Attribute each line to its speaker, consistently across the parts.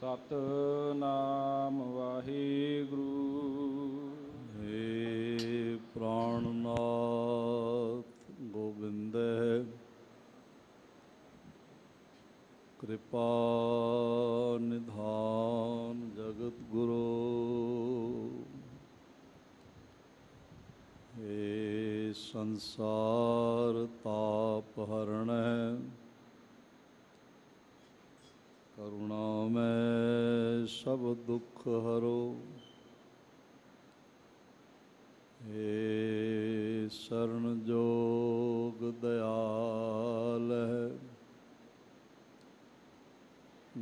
Speaker 1: ਸਤਨਾਮ ਵਾਹਿਗੁਰੂ।
Speaker 2: हे प्राणनाथ गोविंद कृपा निधान जगत गुरु। हे संसार ताप हरण करुणा में सब दुख हरो। हे शरण जोग दयाल है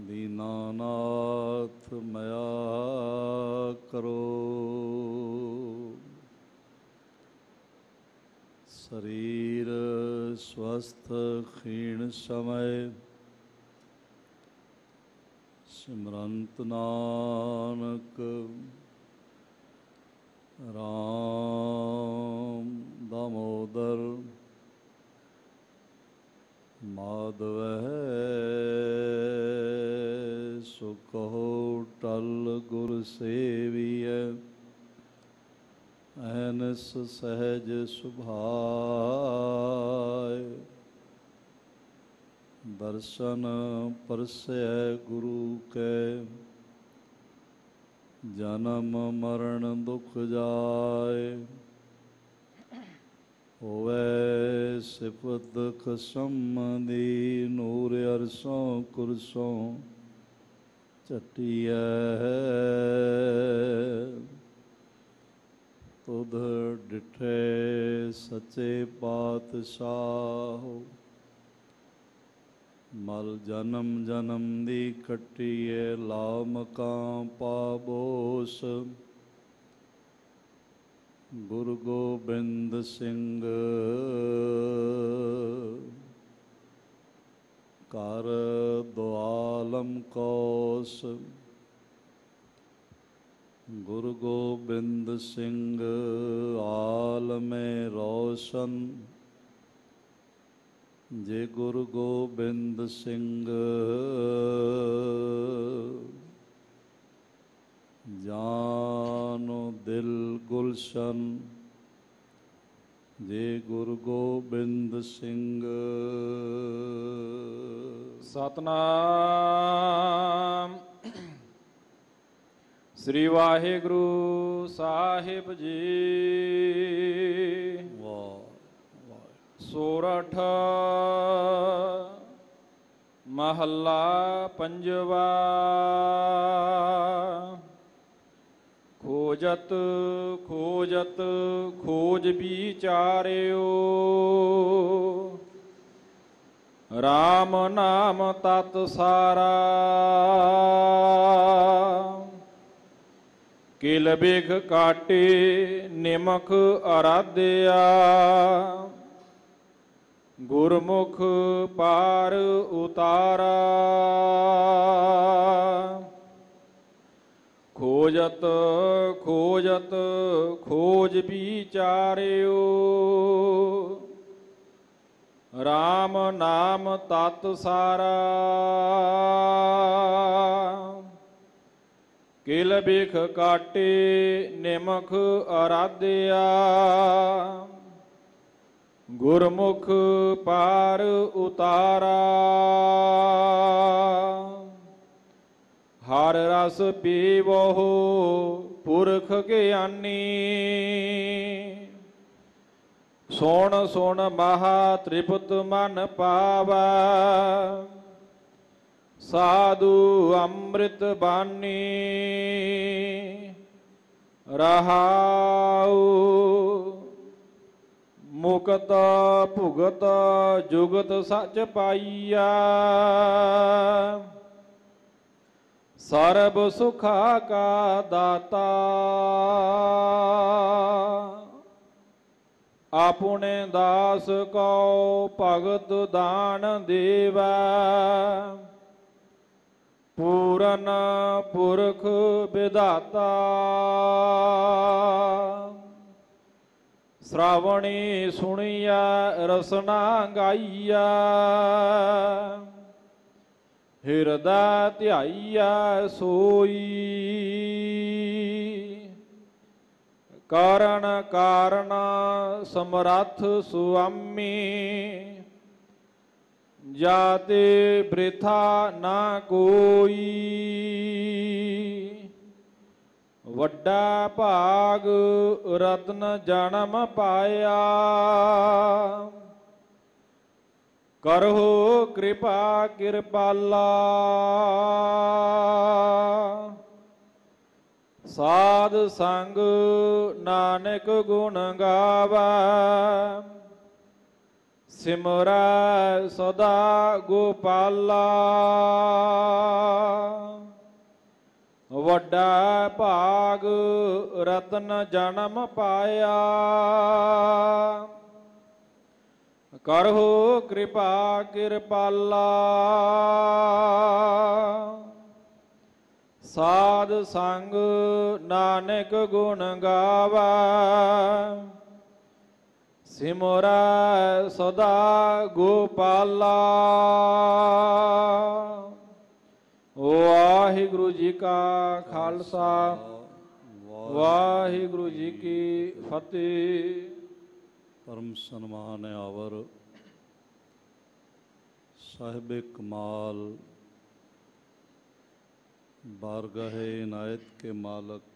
Speaker 2: दीनानाथ मया करो। शरीर स्वस्थ क्षीण समय सिमरंत नानक राम दामोदर माधव सुकहो टल गुर सेविय अहनस सहज सुभाय। दर्शन परसय गुरु के जन्म मरण दुख जाय। होवे सिफत खसम दी नूर अरसों कुरसों चटिया। तुध डिठे सचे पातशाह मल जन्म जन्म दी कट्टिए लामकां पाबोस। गुरु गोबिंद सिंह कर दुआलम कोस। गुरु गोबिंद सिंह आल में रोशन जे गुरु गोबिंद सिंह जानो दिल गुलशन। जे गुरु गोबिंद सिंह।
Speaker 1: सतनाम श्री वाहिगुरु साहिब जी। सोरठ महला पंजवा। खोजत खोजत खोज विचार्यो राम नाम तत सारा। किल बिख काटे निमख आराध्या गुरमुख पार उतारा। खोजत खोजत खोज विचार्यो राम नाम तत सारा। किल बिख काटे निमख आराध्या गुरमुख पार उतारा। हर रस पीवो पुरख ज्ञानी सोण सोण महा त्रिपुत मन पावा। साधु अमृत बानी रहाऊ मुकत भुगत जुगत सच पाइया। सर्ब सुखा का दाता अपने दास को भगत दान देवा। पूरन पुरख विधाता श्रावणी सुनिया रसना गाइया। ਹਿਰਦੈ ਧਿਆਈਐ ਸੋਈ। ਕਾਰਨ ਕਾਰਨ ਸਮਰੱਥ ਸੁਆਮੀ। ਜਾਤੇ ਬ੍ਰਿਥਾ ਨਾ ਕੋਈ। ਵੱਡਾ ਭਾਗ ਰਤਨ ਜਨਮ ਪਾਇਆ। ਕਰਹੁ ਕਿਰਪਾ ਕਿਰਪਾਲਾ। ਸਾਧ ਸੰਗ ਨਾਨਕ ਗੁਣ ਗਾਵੈ। ਸਿਮਰੈ ਸਦਾ ਗੋਪਾਲਾ। ਵੱਡਾ ਭਾਗ ਰਤਨ ਜਨਮ ਪਾਇਆ। ਕਰਹੁ ਕਿਰਪਾ ਕਿਰਪਾਲਾ। ਸਾਧ ਸੰਗ ਨਾਨਕ ਗੁਣ ਗਾਵੈ। ਸਿਮਰੈ ਸਦਾ ਗੋਪਾਲਾ। ਵਾਹਿਗੁਰੂ ਜੀ ਕਾ ਖਾਲਸਾ ਵਾਹਿਗੁਰੂ ਜੀ ਕੀ ਫਤਿਹ।
Speaker 2: ਪਰਮ ਸਨਮਾਨ ਆਵਰ ਸਾਹਿਬੇ ਕਮਾਲ ਬਾਰਗਾਹੇ इनायत के मालक,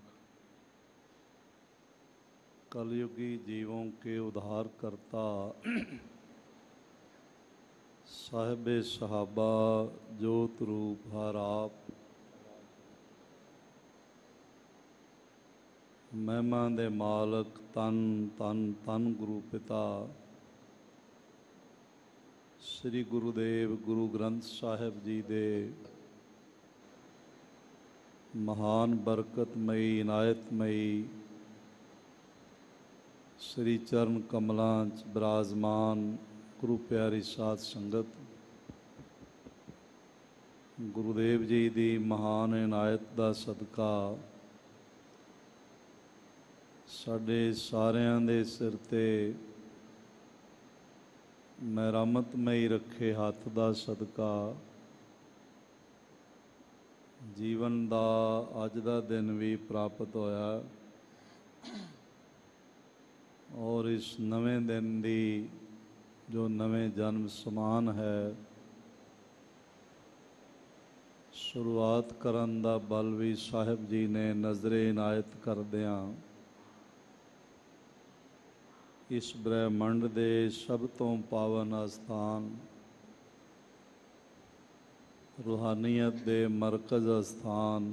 Speaker 2: कलयुगी जीवों के उद्धार करता, साहिबे सहाबा जोत रूप हर आप, महिमा दे मालक तन तन तन गुरु पिता श्री गुरुदेव गुरु ग्रंथ साहिब जी दे महान बरकतमई इनायतमई श्री चरण कमलों च विराजमान गुरु प्यारी साध संगत, गुरुदेव जी की महान इनायत का सदका साडे सारियां दे सिर ते मेहरमतमई रखे हाथ का सदका जीवन का अज का दिन भी प्राप्त होया और इस नवे दिन की जो नवे जन्म समान है शुरुआत करन दा बल भी साहिब जी ने नज़रे इनायत करदियां इस ब्रह्मंड दे सब तो पावन अस्थान रूहानियत दे मरकज़ अस्थान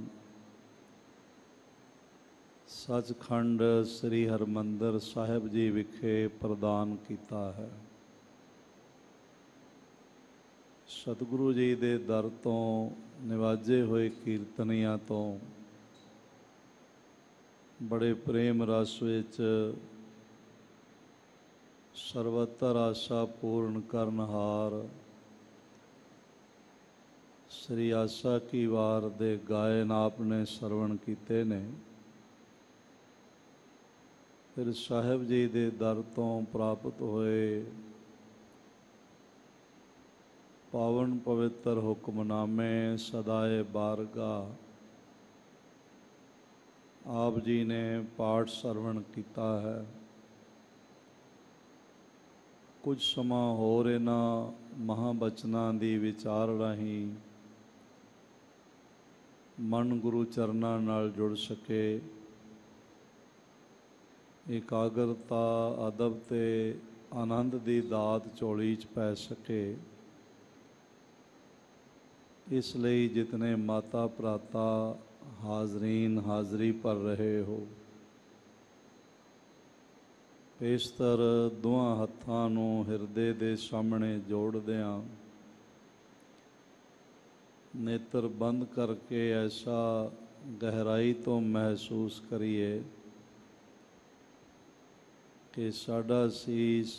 Speaker 2: सचखंड श्री हरमंदर साहिब जी विखे प्रदान किया है। सतगुरु जी दे दर तो निवाजे हुए कीर्तनियां तो बड़े प्रेम रस विच सर्वतर आशा पूर्ण करनहार श्री आशा की वार दे गायन आपने सरवण किते ने। फिर साहिब जी दे दर तो प्राप्त होए पावन पवित्र हुक्मनामे सदाए बारगा आप जी ने पाठ सरवण किया है। कुछ समा होर इन्हां महाबचनां दी विचार राहीं मन गुरु चरनां नाल जुड़ सके, एकाग्रता अदब ते आनंद दी दात झोली च पै सके। इसलिए जितने माता भराता हाजरीन हाजरी पर रहे हो, पेशतर दोवां हत्थां नूं हिरदे दे सामने जोड़दियां नेत्र बंद करके ऐसा गहराई तो महसूस करिए कि साडा सीस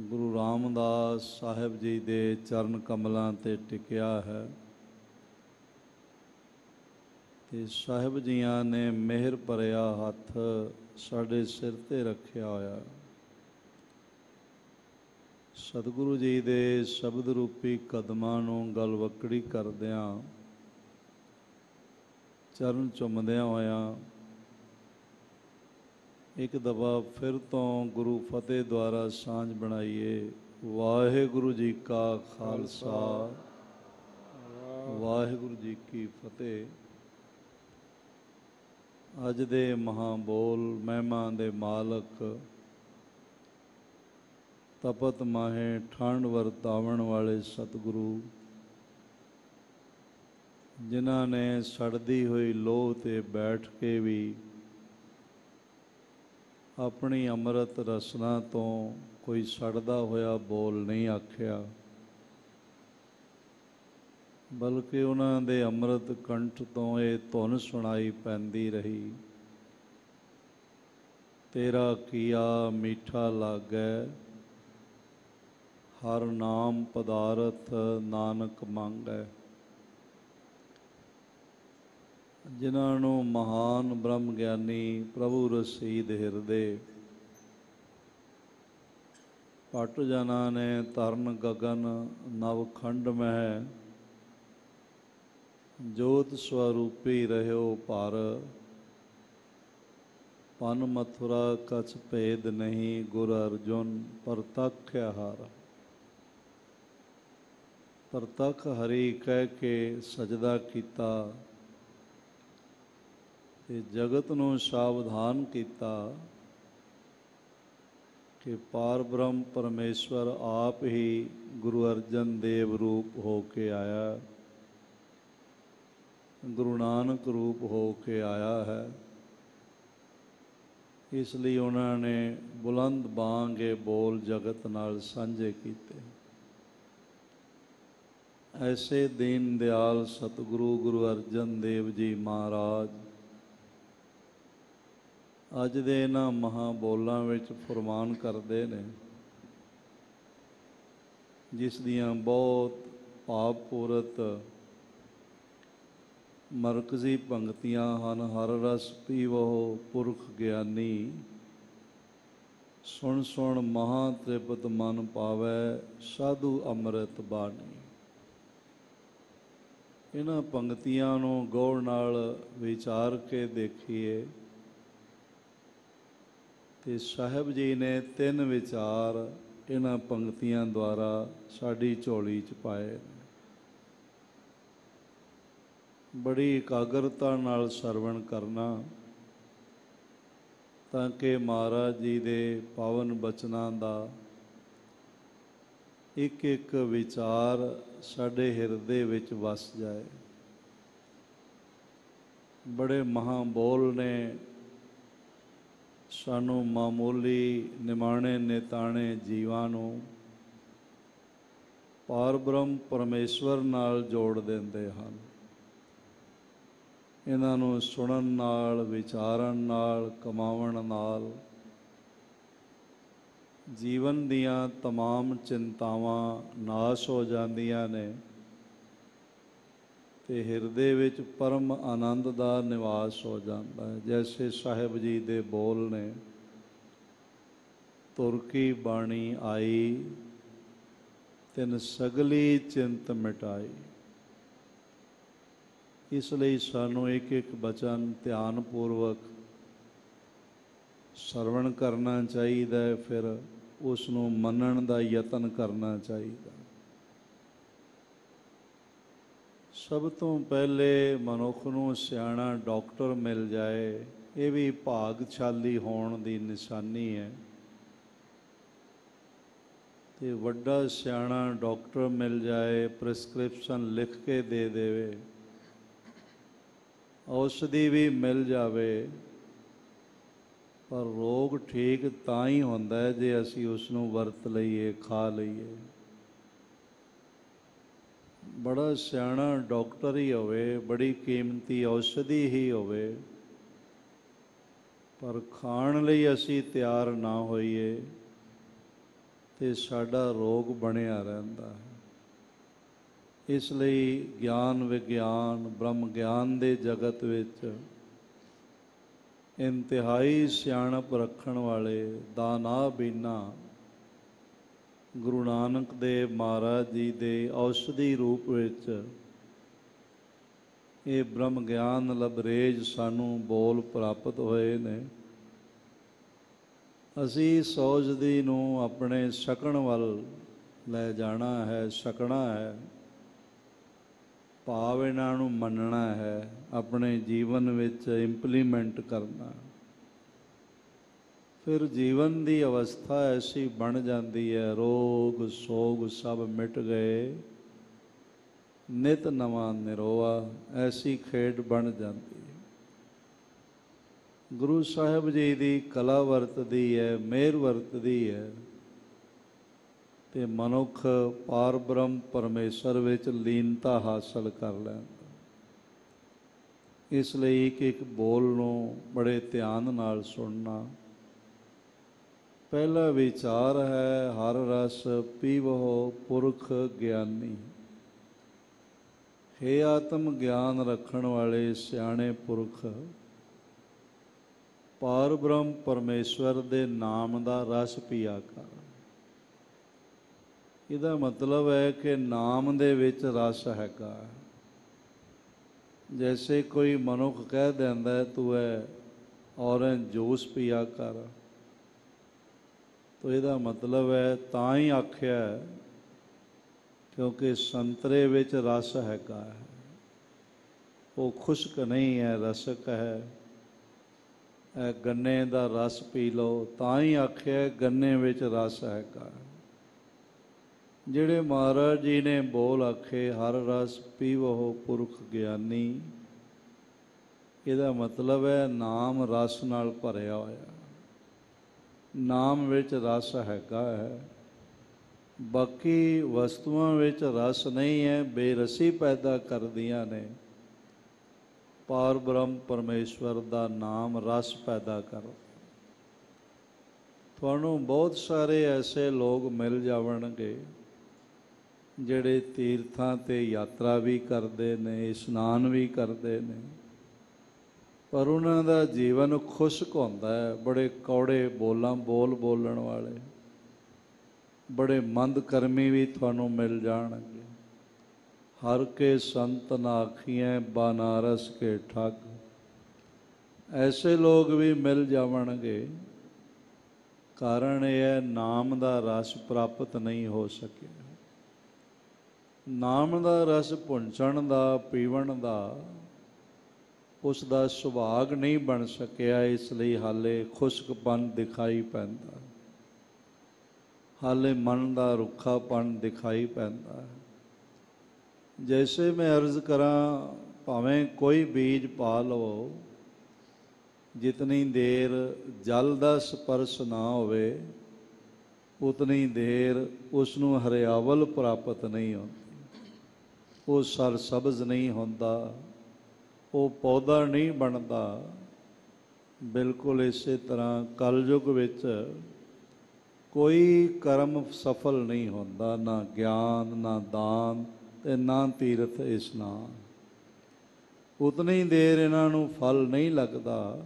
Speaker 2: गुरु रामदास साहिब जी दे चरण कमलों ते टिकिया है ते साहिब जियां ने मेहर भरिया हथ साडे सिर ते रखिया होया। ਸਤਿਗੁਰੂ ਜੀ ਦੇ ਸ਼ਬਦ ਰੂਪੀ ਕਦਮਾਂ ਨੂੰ ਗਲਵੱਕੜੀ ਕਰਦਿਆਂ ਚਰਨ ਚੁੰਮਦਿਆਂ ਹੋਇਆਂ ਇੱਕ ਦਫਾ ਫਿਰ ਤੋਂ ਗੁਰੂ ਫਤਿਹ ਦੁਆਰਾ ਸਾਂਝ ਬਣਾਈਏ। ਵਾਹਿਗੁਰੂ ਜੀ ਕਾ ਖਾਲਸਾ, ਵਾਹਿਗੁਰੂ ਜੀ ਕੀ ਫਤਿਹ। ਅੱਜ ਦੇ ਮਹਾਂਬੋਲ ਮਹਿਮਾ ਦੇ ਮਾਲਕ, ਤਪਤ ਮਾਹੇ ਠੰਡ ਵਰਤਾਵਣ ਵਾਲੇ ਸਤਿਗੁਰੂ, ਜਿਨ੍ਹਾਂ ਨੇ ਸੜਦੀ ਹੋਈ ਲੋਹ 'ਤੇ ਬੈਠ ਕੇ ਵੀ ਆਪਣੀ ਅੰਮ੍ਰਿਤ ਰਸਨਾ ਤੋਂ ਕੋਈ ਸੜਦਾ ਹੋਇਆ ਬੋਲ ਨਹੀਂ ਆਖਿਆ, ਬਲਕਿ ਉਹਨਾਂ ਦੇ ਅੰਮ੍ਰਿਤ ਕੰਠ ਤੋਂ ਇਹ ਧੁਨ ਸੁਣਾਈ ਪੈਂਦੀ ਰਹੀ। ਤੇਰਾ ਕੀਆ ਮੀਠਾ ਲਾਗੈ, ਹਰ ਨਾਮ ਪਦਾਰਥ ਨਾਨਕ ਮੰਗੈ। ਜਿਨ੍ਹਾਂ ਨੂੰ ਮਹਾਨ ਬ੍ਰਹਮ ਗਿਆਨੀ ਪ੍ਰਭੂ ਰਸੀਦ ਹਿਰਦੇ ਪਟ ਜਨਾਂ ਨੇ ਤਰਨ ਗਗਨ ਨਵਖੰਡ ਮਹਿ, ਜੋਤ ਸਵਰੂਪੀ ਰਹਿਓ ਭਰ, ਪਨ ਮਥੁਰਾ ਕਛ ਭੇਦ ਨਹੀਂ, ਗੁਰ ਅਰਜੁਨ ਪ੍ਰਤੱਖ ਹਾਰ। ਪ੍ਰਤੱਖ ਹਰੀ ਕਹਿ ਕੇ ਸਜਦਾ ਕੀਤਾ ਤੇ ਜਗਤ ਨੂੰ ਸਾਵਧਾਨ ਕੀਤਾ ਕਿ ਪਾਰ ਬ੍ਰਹਮ ਪਰਮੇਸ਼ਵਰ ਆਪ ਹੀ ਗੁਰੂ ਅਰਜਨ ਦੇਵ ਰੂਪ ਹੋ ਕੇ ਆਇਆ, ਗੁਰੂ ਨਾਨਕ ਰੂਪ ਹੋ ਕੇ ਆਇਆ ਹੈ। ਇਸ ਲਈ ਉਹਨਾਂ ਨੇ ਬੁਲੰਦ ਬਾਂਗੇ ਬੋਲ ਜਗਤ ਨਾਲ ਸਾਂਝੇ ਕੀਤੇ। ਐਸੇ ਦੀਨ ਦਿਆਲ ਸਤਿਗੁਰੂ ਗੁਰੂ ਅਰਜਨ ਦੇਵ ਜੀ ਮਹਾਰਾਜ ਅੱਜ ਦੇ ਇਹਨਾਂ ਮਹਾਂਬੋਲਾਂ ਵਿੱਚ ਫਰਮਾਨ ਕਰਦੇ ਨੇ, ਜਿਸ ਦੀਆਂ ਬਹੁਤ ਭਾਵਪੂਰਤ ਮਰਕਜ਼ੀ ਪੰਕਤੀਆਂ ਹਨ। ਹਰ ਰਸ ਪੀਵੋ ਪੁਰਖ ਗਿਆਨੀ, ਸੁਣ ਸੁਣ ਮਹਾਂ ਤ੍ਰਿਪਤ ਮਨ ਪਾਵੈ, ਸਾਧੂ ਅੰਮ੍ਰਿਤ ਬਾਣੀ। ਇਹਨਾਂ ਪੰਕਤੀਆਂ ਨੂੰ ਗੌਰ ਨਾਲ ਵਿਚਾਰ ਕੇ ਦੇਖੀਏ ਤੇ ਸਾਹਿਬ ਜੀ ਨੇ 3 ਵਿਚਾਰ ਇਹਨਾਂ ਪੰਕਤੀਆਂ ਦੁਆਰਾ ਸਾਡੀ ਝੋਲੀ 'ਚ ਪਾਏ। ਬੜੀ ਇਕਾਗਰਤਾ ਨਾਲ ਸਰਵਣ ਕਰਨਾ ਤਾਂ ਕਿ ਮਹਾਰਾਜ ਜੀ ਦੇ ਪਾਵਨ ਬਚਨਾਂ ਦਾ ਇੱਕ ਇੱਕ ਵਿਚਾਰ ਸਾਡੇ ਹਿਰਦੇ ਵਿੱਚ ਵਸ ਜਾਏ। ਬੜੇ ਮਹਾਂਬੋਲ ਨੇ ਸਾਨੂੰ ਮਾਮੂਲੀ ਨਿਮਾਣੇ ਨਿਤਾਣੇ ਜੀਵਾਂ ਨੂੰ ਪਾਰ ਬ੍ਰਹਮ ਪਰਮੇਸ਼ਵਰ ਨਾਲ ਜੋੜ ਦਿੰਦੇ ਹਨ। ਇਹਨਾਂ ਨੂੰ ਸੁਣਨ ਨਾਲ, ਵਿਚਾਰਨ ਨਾਲ, ਕਮਾਉਣ ਨਾਲ ਜੀਵਨ ਦੀਆਂ ਤਮਾਮ ਚਿੰਤਾਵਾਂ ਨਾਸ਼ ਹੋ ਜਾਂਦੀਆਂ ਨੇ ਤੇ ਹਿਰਦੇ ਵਿੱਚ ਪਰਮ ਆਨੰਦ ਦਾ ਨਿਵਾਸ ਹੋ ਜਾਂਦਾ ਹੈ। ਜੈਸੇ ਸਾਹਿਬ ਜੀ ਦੇ ਬੋਲ ਨੇ, ਤੁਰ ਕੀ ਬਾਣੀ ਆਈ, ਤਿਨ ਸਗਲੀ ਚਿੰਤ ਮਿਟਾਈ। ਇਸ ਲਈ ਸਾਨੂੰ ਇੱਕ ਇੱਕ ਬਚਨ ਧਿਆਨਪੂਰਵਕ ਸਰਵਣ ਕਰਨਾ ਚਾਹੀਦਾ ਹੈ, ਫਿਰ ਉਸ ਨੂੰ ਮੰਨਣ ਦਾ ਯਤਨ ਕਰਨਾ ਚਾਹੀਦਾ। ਸਭ ਤੋਂ ਪਹਿਲੇ ਮਨੁੱਖ ਨੂੰ ਸਿਆਣਾ ਡਾਕਟਰ ਮਿਲ ਜਾਏ, ਇਹ ਵੀ ਭਾਗਸ਼ਾਲੀ ਹੋਣ ਦੀ ਨਿਸ਼ਾਨੀ ਹੈ। ਤੇ ਵੱਡਾ ਸਿਆਣਾ ਡਾਕਟਰ ਮਿਲ ਜਾਏ, ਪ੍ਰਿਸਕ੍ਰਿਪਸ਼ਨ ਲਿਖ ਕੇ ਦੇ ਦੇਵੇ, ਔਸ਼ਧੀ ਵੀ ਮਿਲ ਜਾਵੇ, ਪਰ ਰੋਗ ਠੀਕ ਤਾਂ ਹੀ ਹੁੰਦਾ ਹੈ ਜੇ ਅਸੀਂ ਉਸ ਨੂੰ ਵਰਤ ਲਈਏ, ਖਾ ਲਈਏ। ਬੜਾ ਸਿਆਣਾ ਡਾਕਟਰ ਹੀ ਹੋਵੇ, ਬੜੀ ਕੀਮਤੀ ਔਸ਼ਧੀ ਹੀ ਹੋਵੇ, ਪਰ ਖਾਣ ਲਈ ਅਸੀਂ ਤਿਆਰ ਨਾ ਹੋਈਏ ਤੇ ਸਾਡਾ ਰੋਗ ਬਣਿਆ ਰਹਿੰਦਾ ਹੈ। ਇਸ ਲਈ ਗਿਆਨ ਵਿਗਿਆਨ ਬ੍ਰਹਮ ਗਿਆਨ ਦੇ ਜਗਤ ਵਿੱਚ ਇੰਤਹਾਈ ਸਿਆਣਪ ਰੱਖਣ ਵਾਲੇ ਦਾਨਾ ਬੀਨਾ ਗੁਰੂ ਨਾਨਕ ਦੇਵ ਮਹਾਰਾਜ ਜੀ ਦੇ ਔਸ਼ਧੀ ਰੂਪ ਵਿੱਚ ਇਹ ਬ੍ਰਹਮ ਗਿਆਨ ਲਬਰੇਜ ਸਾਨੂੰ ਬੋਲ ਪ੍ਰਾਪਤ ਹੋਏ ਨੇ। ਅਸੀਂ ਇਸ ਔਸ਼ਧੀ ਨੂੰ ਆਪਣੇ ਛਕਣ ਵੱਲ ਲੈ ਜਾਣਾ ਹੈ, ਛਕਣਾ ਹੈ, ਭਾਵ ਇਹਨਾਂ ਨੂੰ ਮੰਨਣਾ ਹੈ, ਆਪਣੇ ਜੀਵਨ ਵਿੱਚ ਇੰਪਲੀਮੈਂਟ ਕਰਨਾ। ਫਿਰ ਜੀਵਨ ਦੀ ਅਵਸਥਾ ਐਸੀ ਬਣ ਜਾਂਦੀ ਹੈ, ਰੋਗ ਸੋਗ ਸਭ ਮਿਟ ਗਏ, ਨਿਤ ਨਵਾਂ ਨਿਰੋਆ, ਐਸੀ ਖੇਡ ਬਣ ਜਾਂਦੀ ਹੈ। ਗੁਰੂ ਸਾਹਿਬ ਜੀ ਦੀ ਕਲਾ ਵਰਤਦੀ ਹੈ, ਮਿਹਰ ਵਰਤਦੀ ਹੈ ਤੇ ਮਨੁੱਖ ਪਾਰ ਬ੍ਰਹਮ ਪਰਮੇਸ਼ਰ ਵਿੱਚ ਲੀਨਤਾ ਹਾਸਲ ਕਰ ਲੈਂਦਾ। ਇਸ ਲਈ ਇੱਕ ਬੋਲ ਨੂੰ ਬੜੇ ਧਿਆਨ ਨਾਲ ਸੁਣਨਾ। ਪਹਿਲਾ ਵਿਚਾਰ ਹੈ, ਹਰ ਰਸ ਪੀਵਹੁ ਪੁਰਖ ਗਿਆਨੀ। ਹੇ ਆਤਮ ਗਿਆਨ ਰੱਖਣ ਵਾਲੇ ਸਿਆਣੇ ਪੁਰਖ, ਪਾਰ ਬ੍ਰਹਮ ਪਰਮੇਸ਼ਵਰ ਦੇ ਨਾਮ ਦਾ ਰਸ ਪੀਆ ਕਰ। ਇਹਦਾ ਮਤਲਬ ਹੈ ਕਿ ਨਾਮ ਦੇ ਵਿੱਚ ਰਸ ਹੈਗਾ। ਜੈਸੇ ਕੋਈ ਮਨੁੱਖ ਕਹਿ ਦਿੰਦਾ ਤੂੰ ਔਰੰਜ ਜੂਸ ਪੀਆ ਕਰ, ਤਾਂ ਇਹਦਾ ਮਤਲਬ ਹੈ ਤਾਂ ਹੀ ਆਖਿਆ ਕਿਉਂਕਿ ਸੰਤਰੇ ਵਿੱਚ ਰਸ ਹੈਗਾ ਹੈ, ਉਹ ਖੁਸ਼ਕ ਨਹੀਂ ਹੈ, ਰਸਕ ਹੈ। ਇਹ ਗੰਨੇ ਦਾ ਰਸ ਪੀ ਲਓ, ਤਾਂ ਹੀ ਆਖਿਆ ਗੰਨੇ ਵਿੱਚ ਰਸ ਹੈਗਾ। ਜਿਹੜੇ ਮਹਾਰਾਜ ਜੀ ਨੇ ਬੋਲ ਆਖੇ, ਹਰ ਰਸ ਪੀਵਹੁ ਪੁਰਖ ਗਿਆਨੀ, ਇਹਦਾ ਮਤਲਬ ਹੈ ਨਾਮ ਰਸ ਨਾਲ ਭਰਿਆ ਹੋਇਆ, ਨਾਮ ਵਿੱਚ ਰਸ ਹੈਗਾ ਹੈ। ਬਾਕੀ ਵਸਤੂਆਂ ਵਿੱਚ ਰਸ ਨਹੀਂ ਹੈ, ਬੇਰਸੀ ਪੈਦਾ ਕਰਦੀਆਂ ਨੇ। ਪਾਰ ਬ੍ਰਹਮ ਪਰਮੇਸ਼ਵਰ ਦਾ ਨਾਮ ਰਸ ਪੈਦਾ ਕਰੋ। ਤੁਹਾਨੂੰ ਬਹੁਤ ਸਾਰੇ ਐਸੇ ਲੋਕ ਮਿਲ ਜਾਵਣਗੇ ਜਿਹੜੇ ਤੀਰਥਾਂ 'ਤੇ ਯਾਤਰਾ ਵੀ ਕਰਦੇ ਨੇ, ਇਸ਼ਨਾਨ ਵੀ ਕਰਦੇ ਨੇ, ਪਰ ਉਹਨਾਂ ਦਾ ਜੀਵਨ ਖੁਸ਼ਕ ਹੁੰਦਾ ਹੈ। ਬੜੇ ਕੌੜੇ ਬੋਲਣ ਵਾਲੇ, ਬੜੇ ਮੰਦ ਕਰਮੀ ਵੀ ਤੁਹਾਨੂੰ ਮਿਲ ਜਾਣਗੇ। ਹਰ ਕੇ ਸੰਤ ਨਾ ਆਖੀਐ ਬਨਾਰਸ ਕੇ ਠੱਗ, ਐਸੇ ਲੋਕ ਵੀ ਮਿਲ ਜਾਵਣਗੇ। ਕਾਰਨ ਇਹ ਹੈ ਨਾਮ ਦਾ ਰਸ ਪ੍ਰਾਪਤ ਨਹੀਂ ਹੋ ਸਕਿਆ। ਨਾਮ ਦਾ ਰਸ ਭੁੰਚਣ ਦਾ, ਪੀਵਣ ਦਾ ਉਸ ਦਾ ਸੁਭਾਗ ਨਹੀਂ ਬਣ ਸਕਿਆ। ਇਸ ਲਈ ਹਾਲੇ ਖੁਸ਼ਕਪਨ ਦਿਖਾਈ ਪੈਂਦਾ, ਹਾਲੇ ਮਨ ਦਾ ਰੁੱਖਾਪਣ ਦਿਖਾਈ ਪੈਂਦਾ। ਜੈਸੇ ਮੈਂ ਅਰਜ਼ ਕਰਾਂ, ਭਾਵੇਂ ਕੋਈ ਬੀਜ ਪਾ ਲਵੋ, ਜਿਤਨੀ ਦੇਰ ਜਲ ਦਾ ਸਪਰਸ਼ ਨਾ ਹੋਵੇ ਉਤਨੀ ਦੇਰ ਉਸ ਨੂੰ ਹਰਿਆਵਲ ਪ੍ਰਾਪਤ ਨਹੀਂ ਹੁੰਦੀ, ਉਹ ਸਰ ਸਬਜ਼ ਨਹੀਂ ਹੁੰਦਾ, ਉਹ ਪੌਦਾ ਨਹੀਂ ਬਣਦਾ। ਬਿਲਕੁਲ ਇਸੇ ਤਰ੍ਹਾਂ ਕਲਯੁਗ ਵਿੱਚ ਕੋਈ ਕਰਮ ਸਫਲ ਨਹੀਂ ਹੁੰਦਾ, ਨਾ ਗਿਆਨ, ਨਾ ਦਾਨ ਤੇ ਨਾ ਤੀਰਥ ਇਸ਼ਨਾਨ। ਉਤਨੀ ਦੇਰ ਇਹਨਾਂ ਨੂੰ ਫਲ ਨਹੀਂ ਲੱਗਦਾ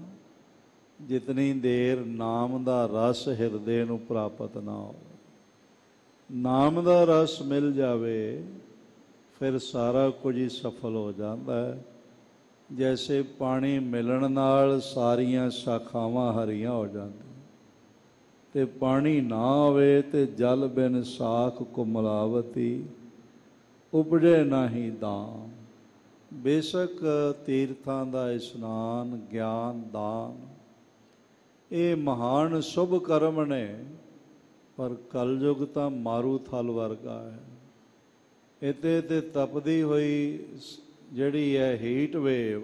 Speaker 2: ਜਿਤਨੀ ਦੇਰ ਨਾਮ ਦਾ ਰਸ ਹਿਰਦੇ ਨੂੰ ਪ੍ਰਾਪਤ ਨਾ ਹੋਵੇ। ਨਾਮ ਦਾ ਰਸ ਮਿਲ ਜਾਵੇ ਫਿਰ ਸਾਰਾ ਕੁਝ ਹੀ ਸਫਲ ਹੋ ਜਾਂਦਾ ਹੈ। ਜੈਸੇ ਪਾਣੀ ਮਿਲਣ ਨਾਲ ਸਾਰੀਆਂ ਸ਼ਾਖਾਵਾਂ ਹਰੀਆਂ ਹੋ ਜਾਂਦੀਆਂ, ਤੇ ਪਾਣੀ ਨਾ ਹੋਵੇ ਤੇ ਜਲ ਬਿਨ ਸਾਖ ਕੁਮਲਾਵਤੀ, ਉਪਜੇ ਨਾਹੀ ਦਾਮ। ਬੇਸ਼ੱਕ ਤੀਰਥਾਂ ਦਾ ਇਸ਼ਨਾਨ, ਗਿਆਨ, ਦਾਨ ਇਹ ਮਹਾਨ ਸ਼ੁਭ ਕਰਮ ਨੇ, ਪਰ ਕਲਯੁਗ ਤਾਂ ਮਾਰੂ ਥਲ ਵਰਗਾ ਹੈ। ਇੱਥੇ ਤੇ ਤਪਦੀ ਹੋਈ ਜਿਹੜੀ ਹੈ ਹੀਟ ਵੇਵ,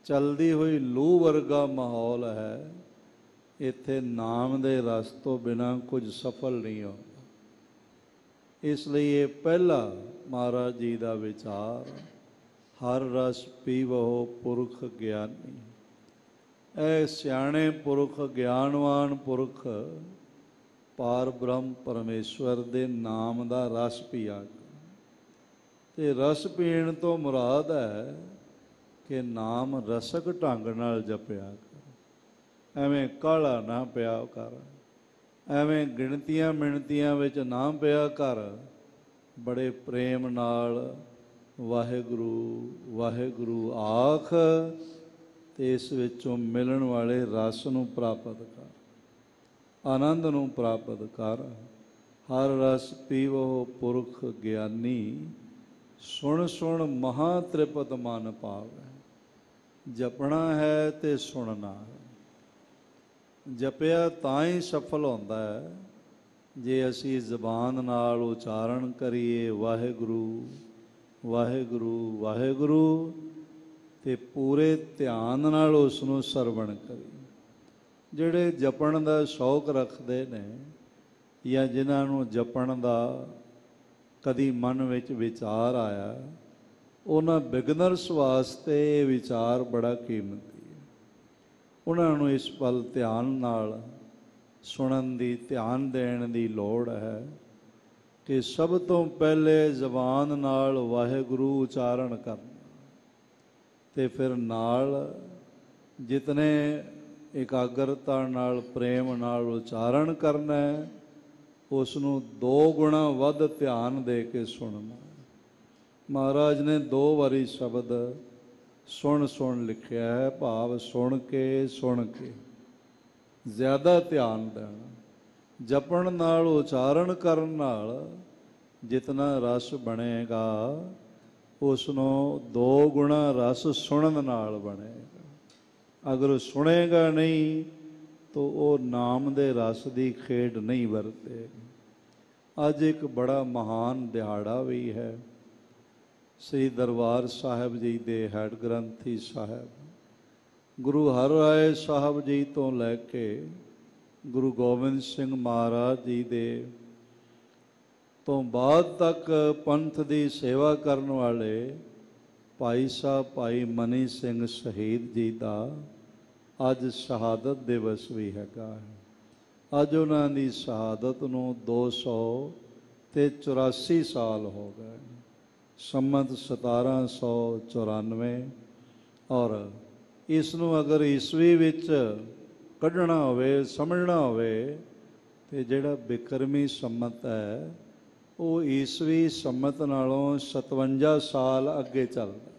Speaker 2: ਚਲਦੀ ਹੋਈ ਲੂ ਵਰਗਾ ਮਾਹੌਲ ਹੈ। ਇੱਥੇ ਨਾਮ ਦੇ ਰਸ ਤੋਂ ਬਿਨਾਂ ਕੁਝ ਸਫਲ ਨਹੀਂ ਹੁੰਦਾ। ਇਸ ਲਈ ਇਹ ਪਹਿਲਾ ਮਹਾਰਾਜ ਜੀ ਦਾ ਵਿਚਾਰ, ਹਰ ਰਸ ਪੀਵਹੁ ਪੁਰਖ ਗਿਆਨੀ। ਇਹ ਸਿਆਣੇ ਪੁਰਖ, ਗਿਆਨਵਾਨ ਪੁਰਖ ਪਾਰ ਬ੍ਰਹਮ ਪਰਮੇਸ਼ਵਰ ਦੇ ਨਾਮ ਦਾ ਰਸ ਪੀਆ। ਤੇ ਰਸ ਪੀਣ ਤੋਂ ਮੁਰਾਦ ਹੈ ਕਿ ਨਾਮ ਰਸਕ ਢੰਗ ਨਾਲ ਜਪਿਆ ਕਰ, ਐਵੇਂ ਕਾਹਲਾ ਨਾ ਪਿਆ ਕਰ, ਐਵੇਂ ਗਿਣਤੀਆਂ ਮਿਣਤੀਆਂ ਵਿੱਚ ਨਾ ਪਿਆ ਕਰ, ਬੜੇ ਪ੍ਰੇਮ ਨਾਲ ਵਾਹਿਗੁਰੂ ਵਾਹਿਗੁਰੂ ਆਖ ਤੇ ਇਸ ਵਿੱਚੋਂ ਮਿਲਣ ਵਾਲੇ ਰਸ ਨੂੰ ਪ੍ਰਾਪਤ ਕਰ, ਆਨੰਦ ਨੂੰ ਪ੍ਰਾਪਤ ਕਰ। ਹਰ ਰਸ ਪੀਵੋ ਪੁਰਖ ਗਿਆਨੀ, ਸੁਣ ਸੁਣ ਮਹਾ ਤ੍ਰਿਪਤ ਮਨ ਪਾਵੈ। ਜਪਣਾ ਹੈ ਤੇ ਸੁਣਨਾ ਹੈ। ਜਪਿਆ ਤਾਂ ਹੀ ਸਫਲ ਹੁੰਦਾ ਹੈ ਜੇ ਅਸੀਂ ਜ਼ਬਾਨ ਨਾਲ ਉਚਾਰਨ ਕਰੀਏ ਵਾਹਿਗੁਰੂ ਵਾਹਿਗੁਰੂ ਵਾਹਿਗੁਰੂ, ਤੇ ਪੂਰੇ ਧਿਆਨ ਨਾਲ ਉਸ ਨੂੰ ਸਰਵਣ ਕਰੀਏ। ਜਿਹੜੇ ਜਪਣ ਦਾ ਸ਼ੌਕ ਰੱਖਦੇ ਨੇ ਜਾਂ ਜਿਨ੍ਹਾਂ ਨੂੰ ਜਪਣ ਦਾ ਕਦੀ ਮਨ ਵਿੱਚ ਵਿਚਾਰ ਆਇਆ, ਉਹਨਾਂ ਬਿਗਨਰਸ ਵਾਸਤੇ ਇਹ ਵਿਚਾਰ ਬੜਾ ਕੀਮਤੀ ਹੈ। ਉਹਨਾਂ ਨੂੰ ਇਸ ਪਲ ਧਿਆਨ ਨਾਲ ਸੁਣਨ ਦੀ, ਧਿਆਨ ਦੇਣ ਦੀ ਲੋੜ ਹੈ ਕਿ ਸਭ ਤੋਂ ਪਹਿਲੇ ਜ਼ਬਾਨ ਨਾਲ ਵਾਹਿਗੁਰੂ ਉਚਾਰਨ ਕਰਨਾ, ਤੇ ਫਿਰ ਨਾਲ ਜਿਤਨੇ ਇਕਾਗਰਤਾ ਨਾਲ ਪ੍ਰੇਮ ਨਾਲ ਉਚਾਰਨ ਕਰਨਾ ਹੈ, ਉਸ ਨੂੰ 2 ਗੁਣਾ ਵੱਧ ਧਿਆਨ ਦੇ ਕੇ ਸੁਣਨਾ। ਮਹਾਰਾਜ ਨੇ 2 ਵਾਰੀ ਸ਼ਬਦ ਸੁਣ ਸੁਣ ਲਿਖਿਆ ਹੈ, ਭਾਵ ਸੁਣ ਕੇ ਜ਼ਿਆਦਾ ਧਿਆਨ ਦੇਣਾ। ਜਪਣ ਨਾਲ ਉਚਾਰਨ ਕਰਨ ਨਾਲ ਜਿਤਨਾ ਰਸ ਬਣੇਗਾ, ਉਸ ਨੂੰ 2 ਗੁਣਾ ਰਸ ਸੁਣਨ ਨਾਲ ਬਣੇਗਾ। ਅਗਰ ਸੁਣੇਗਾ ਨਹੀਂ ਤਾਂ ਉਹ ਨਾਮ ਦੇ ਰਸ ਦੀ ਖੇਡ ਨਹੀਂ ਵਰਤੇਗਾ। ਅੱਜ ਇੱਕ ਬੜਾ ਮਹਾਨ ਦਿਹਾੜਾ ਵੀ ਹੈ। ਸ੍ਰੀ ਦਰਬਾਰ ਸਾਹਿਬ ਜੀ ਦੇ ਹੈਡ ਗ੍ਰੰਥੀ ਸਾਹਿਬ ਗੁਰੂ ਹਰਿਰਾਏ ਸਾਹਿਬ ਜੀ ਤੋਂ ਲੈ ਕੇ ਗੁਰੂ ਗੋਬਿੰਦ ਸਿੰਘ ਮਹਾਰਾਜ ਜੀ ਦੇ ਤੋਂ ਬਾਅਦ ਤੱਕ ਪੰਥ ਦੀ ਸੇਵਾ ਕਰਨ ਵਾਲੇ ਭਾਈ ਸਾਹਿਬ ਭਾਈ ਮਨੀ ਸਿੰਘ ਸ਼ਹੀਦ ਜੀ ਦਾ ਅੱਜ ਸ਼ਹਾਦਤ ਦਿਵਸ ਵੀ ਹੈਗਾ ਹੈ। ਅੱਜ ਉਹਨਾਂ ਦੀ ਸ਼ਹਾਦਤ ਨੂੰ 284 ਸਾਲ ਹੋ ਗਏ, ਸੰਮਤ 1794। ਔਰ ਇਸ ਨੂੰ ਅਗਰ ਈਸਵੀ ਵਿੱਚ ਕੱਢਣਾ ਹੋਵੇ, ਸਮਝਣਾ ਹੋਵੇ, ਤੇ ਜਿਹੜਾ ਬਿਕਰਮੀ ਸੰਮਤ ਹੈ ਉਹ ਈਸਵੀ ਸੰਮਤ ਨਾਲੋਂ 57 ਸਾਲ ਅੱਗੇ ਚੱਲਦਾ।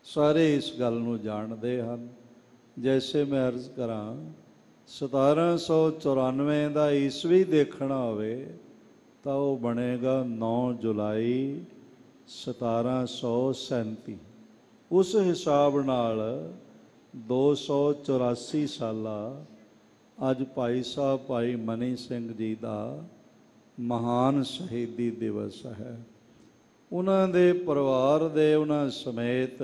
Speaker 2: ਸਾਰੇ ਇਸ ਗੱਲ ਨੂੰ ਜਾਣਦੇ ਹਨ। ਜੈਸੇ ਮੈਂ ਅਰਜ਼ ਕਰਾਂ, 1794 ਦਾ ਈਸਵੀ ਦੇਖਣਾ ਹੋਵੇ ਤਾਂ ਉਹ ਬਣੇਗਾ 9 ਜੁਲਾਈ 1737। ਉਸ ਹਿਸਾਬ ਨਾਲ 284 ਸਾਲਾ ਅੱਜ ਭਾਈ ਸਾਹਿਬ ਭਾਈ ਮਨੀ ਸਿੰਘ ਜੀ ਦਾ ਮਹਾਨ ਸ਼ਹੀਦੀ ਦਿਵਸ ਹੈ। ਉਹਨਾਂ ਦੇ ਪਰਿਵਾਰ ਦੇ ਉਹਨਾਂ ਸਮੇਤ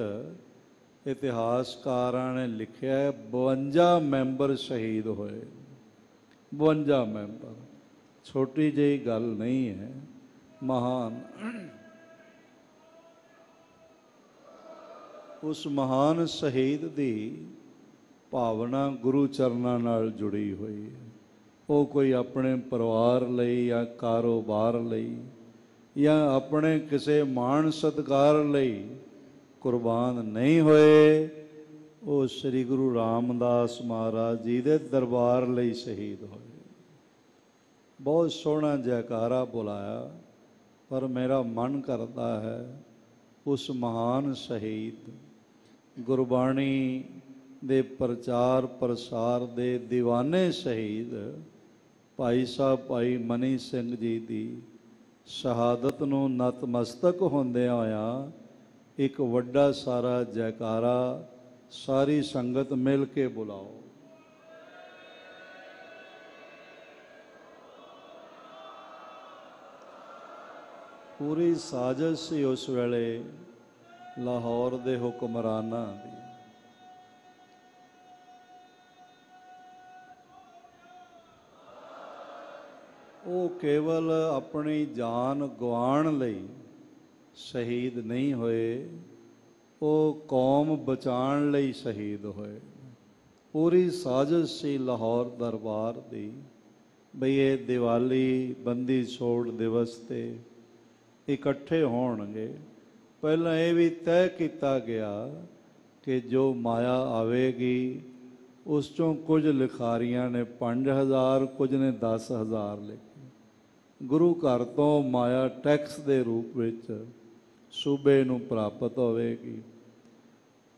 Speaker 2: ਇਤਿਹਾਸਕਾਰਾਂ ਨੇ ਲਿਖਿਆ ਹੈ 52 ਮੈਂਬਰ ਸ਼ਹੀਦ ਹੋਏ। 52 ਮੈਂਬਰ ਛੋਟੀ ਜਿਹੀ ਗੱਲ ਨਹੀਂ ਹੈ। ਮਹਾਨ ਉਸ ਮਹਾਨ ਸ਼ਹੀਦ ਦੀ ਭਾਵਨਾ ਗੁਰੂ ਚਰਨਾਂ ਨਾਲ ਜੁੜੀ ਹੋਈ ਹੈ। ਉਹ ਕੋਈ ਆਪਣੇ ਪਰਿਵਾਰ ਲਈ ਜਾਂ ਕਾਰੋਬਾਰ ਲਈ ਜਾਂ ਆਪਣੇ ਕਿਸੇ ਮਾਣ ਸਤਿਕਾਰ ਲਈ ਕੁਰਬਾਨ ਨਹੀਂ ਹੋਏ। ਉਹ ਸ੍ਰੀ ਗੁਰੂ ਰਾਮਦਾਸ ਮਹਾਰਾਜ ਜੀ ਦੇ ਦਰਬਾਰ ਲਈ ਸ਼ਹੀਦ ਹੋਏ। ਬਹੁਤ ਸੋਹਣਾ ਜੈਕਾਰਾ ਬੁਲਾਇਆ, ਪਰ ਮੇਰਾ ਮਨ ਕਰਦਾ ਹੈ ਉਸ ਮਹਾਨ ਸ਼ਹੀਦ, ਗੁਰਬਾਣੀ ਦੇ ਪ੍ਰਚਾਰ ਪ੍ਰਸਾਰ ਦੇ ਦੀਵਾਨੇ ਸ਼ਹੀਦ ਭਾਈ ਸਾਹਿਬ ਭਾਈ ਮਨੀ ਸਿੰਘ ਜੀ ਦੀ ਸ਼ਹਾਦਤ ਨੂੰ ਨਤਮਸਤਕ ਹੁੰਦਿਆਂ ਹੋਇਆਂ ਇੱਕ ਵੱਡਾ ਸਾਰਾ ਜੈਕਾਰਾ ਸਾਰੀ ਸੰਗਤ ਮਿਲ ਕੇ ਬੁਲਾਓ। ਪੂਰੀ ਸਾਜ਼ਿਸ਼ ਸੀ ਉਸ ਵੇਲੇ ਲਾਹੌਰ ਦੇ ਹੁਕਮਰਾਨਾਂ ਦੀ। ਉਹ ਕੇਵਲ ਆਪਣੀ ਜਾਨ ਗਵਾਉਣ ਲਈ ਸ਼ਹੀਦ ਨਹੀਂ ਹੋਏ, ਉਹ ਕੌਮ ਬਚਾਉਣ ਲਈ ਸ਼ਹੀਦ ਹੋਏ। ਪੂਰੀ ਸਾਜ਼ਿਸ਼ ਸੀ ਲਾਹੌਰ ਦਰਬਾਰ ਦੀ ਬਈ ਇਹ ਦੀਵਾਲੀ ਬੰਦੀ ਛੋੜ ਦਿਵਸ 'ਤੇ ਇਕੱਠੇ ਹੋਣਗੇ। ਪਹਿਲਾਂ ਇਹ ਵੀ ਤੈਅ ਕੀਤਾ ਗਿਆ ਕਿ ਜੋ ਮਾਇਆ ਆਵੇਗੀ ਉਸ ਚੋਂ ਕੁਝ ਲਿਖਾਰੀਆਂ ਨੇ 5000, ਕੁਝ ਨੇ 10000 ਲਿਖੇ। ਗੁਰੂ ਘਰ ਤੋਂ ਮਾਇਆ ਟੈਕਸ ਦੇ ਰੂਪ ਵਿੱਚ ਸੂਬੇ ਨੂੰ ਪ੍ਰਾਪਤ ਹੋਵੇਗੀ।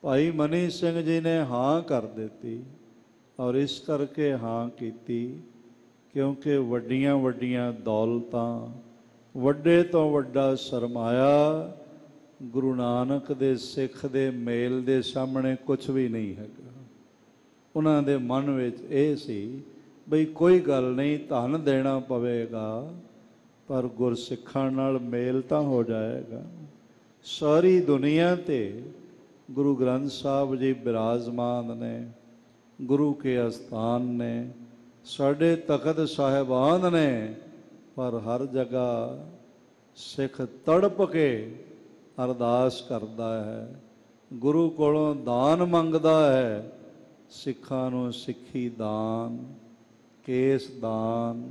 Speaker 2: ਭਾਈ ਮਨੀ ਸਿੰਘ ਜੀ ਨੇ ਹਾਂ ਕਰ ਦਿੱਤੀ, ਔਰ ਇਸ ਕਰਕੇ ਹਾਂ ਕੀਤੀ ਕਿਉਂਕਿ ਵੱਡੀਆਂ ਵੱਡੀਆਂ ਦੌਲਤਾਂ, ਵੱਡੇ ਤੋਂ ਵੱਡਾ ਸਰਮਾਇਆ ਗੁਰੂ ਨਾਨਕ ਦੇ ਸਿੱਖ ਦੇ ਮੇਲ ਦੇ ਸਾਹਮਣੇ ਕੁਝ ਵੀ ਨਹੀਂ ਹੈਗਾ। ਉਹਨਾਂ ਦੇ ਮਨ ਵਿੱਚ ਇਹ ਸੀ ਬਈ ਕੋਈ ਗੱਲ ਨਹੀਂ, ਧਨ ਦੇਣਾ ਪਵੇਗਾ ਪਰ ਗੁਰਸਿੱਖਾਂ ਨਾਲ ਮੇਲ ਤਾਂ ਹੋ ਜਾਏਗਾ। ਸਾਰੀ ਦੁਨੀਆ 'ਤੇ ਗੁਰੂ ਗ੍ਰੰਥ ਸਾਹਿਬ ਜੀ ਬਿਰਾਜਮਾਨ ਨੇ, ਗੁਰੂ ਕੇ ਅਸਥਾਨ ਨੇ, ਸਾਡੇ ਤਖਤ ਸਾਹਿਬਾਨ ਨੇ, ਪਰ ਹਰ ਜਗ੍ਹਾ ਸਿੱਖ ਤੜਪ ਕੇ ਅਰਦਾਸ ਕਰਦਾ ਹੈ, ਗੁਰੂ ਕੋਲੋਂ ਦਾਨ ਮੰਗਦਾ ਹੈ। ਸਿੱਖਾਂ ਨੂੰ ਸਿੱਖੀ ਦਾਨ, ਕੇਸ ਦਾਨ,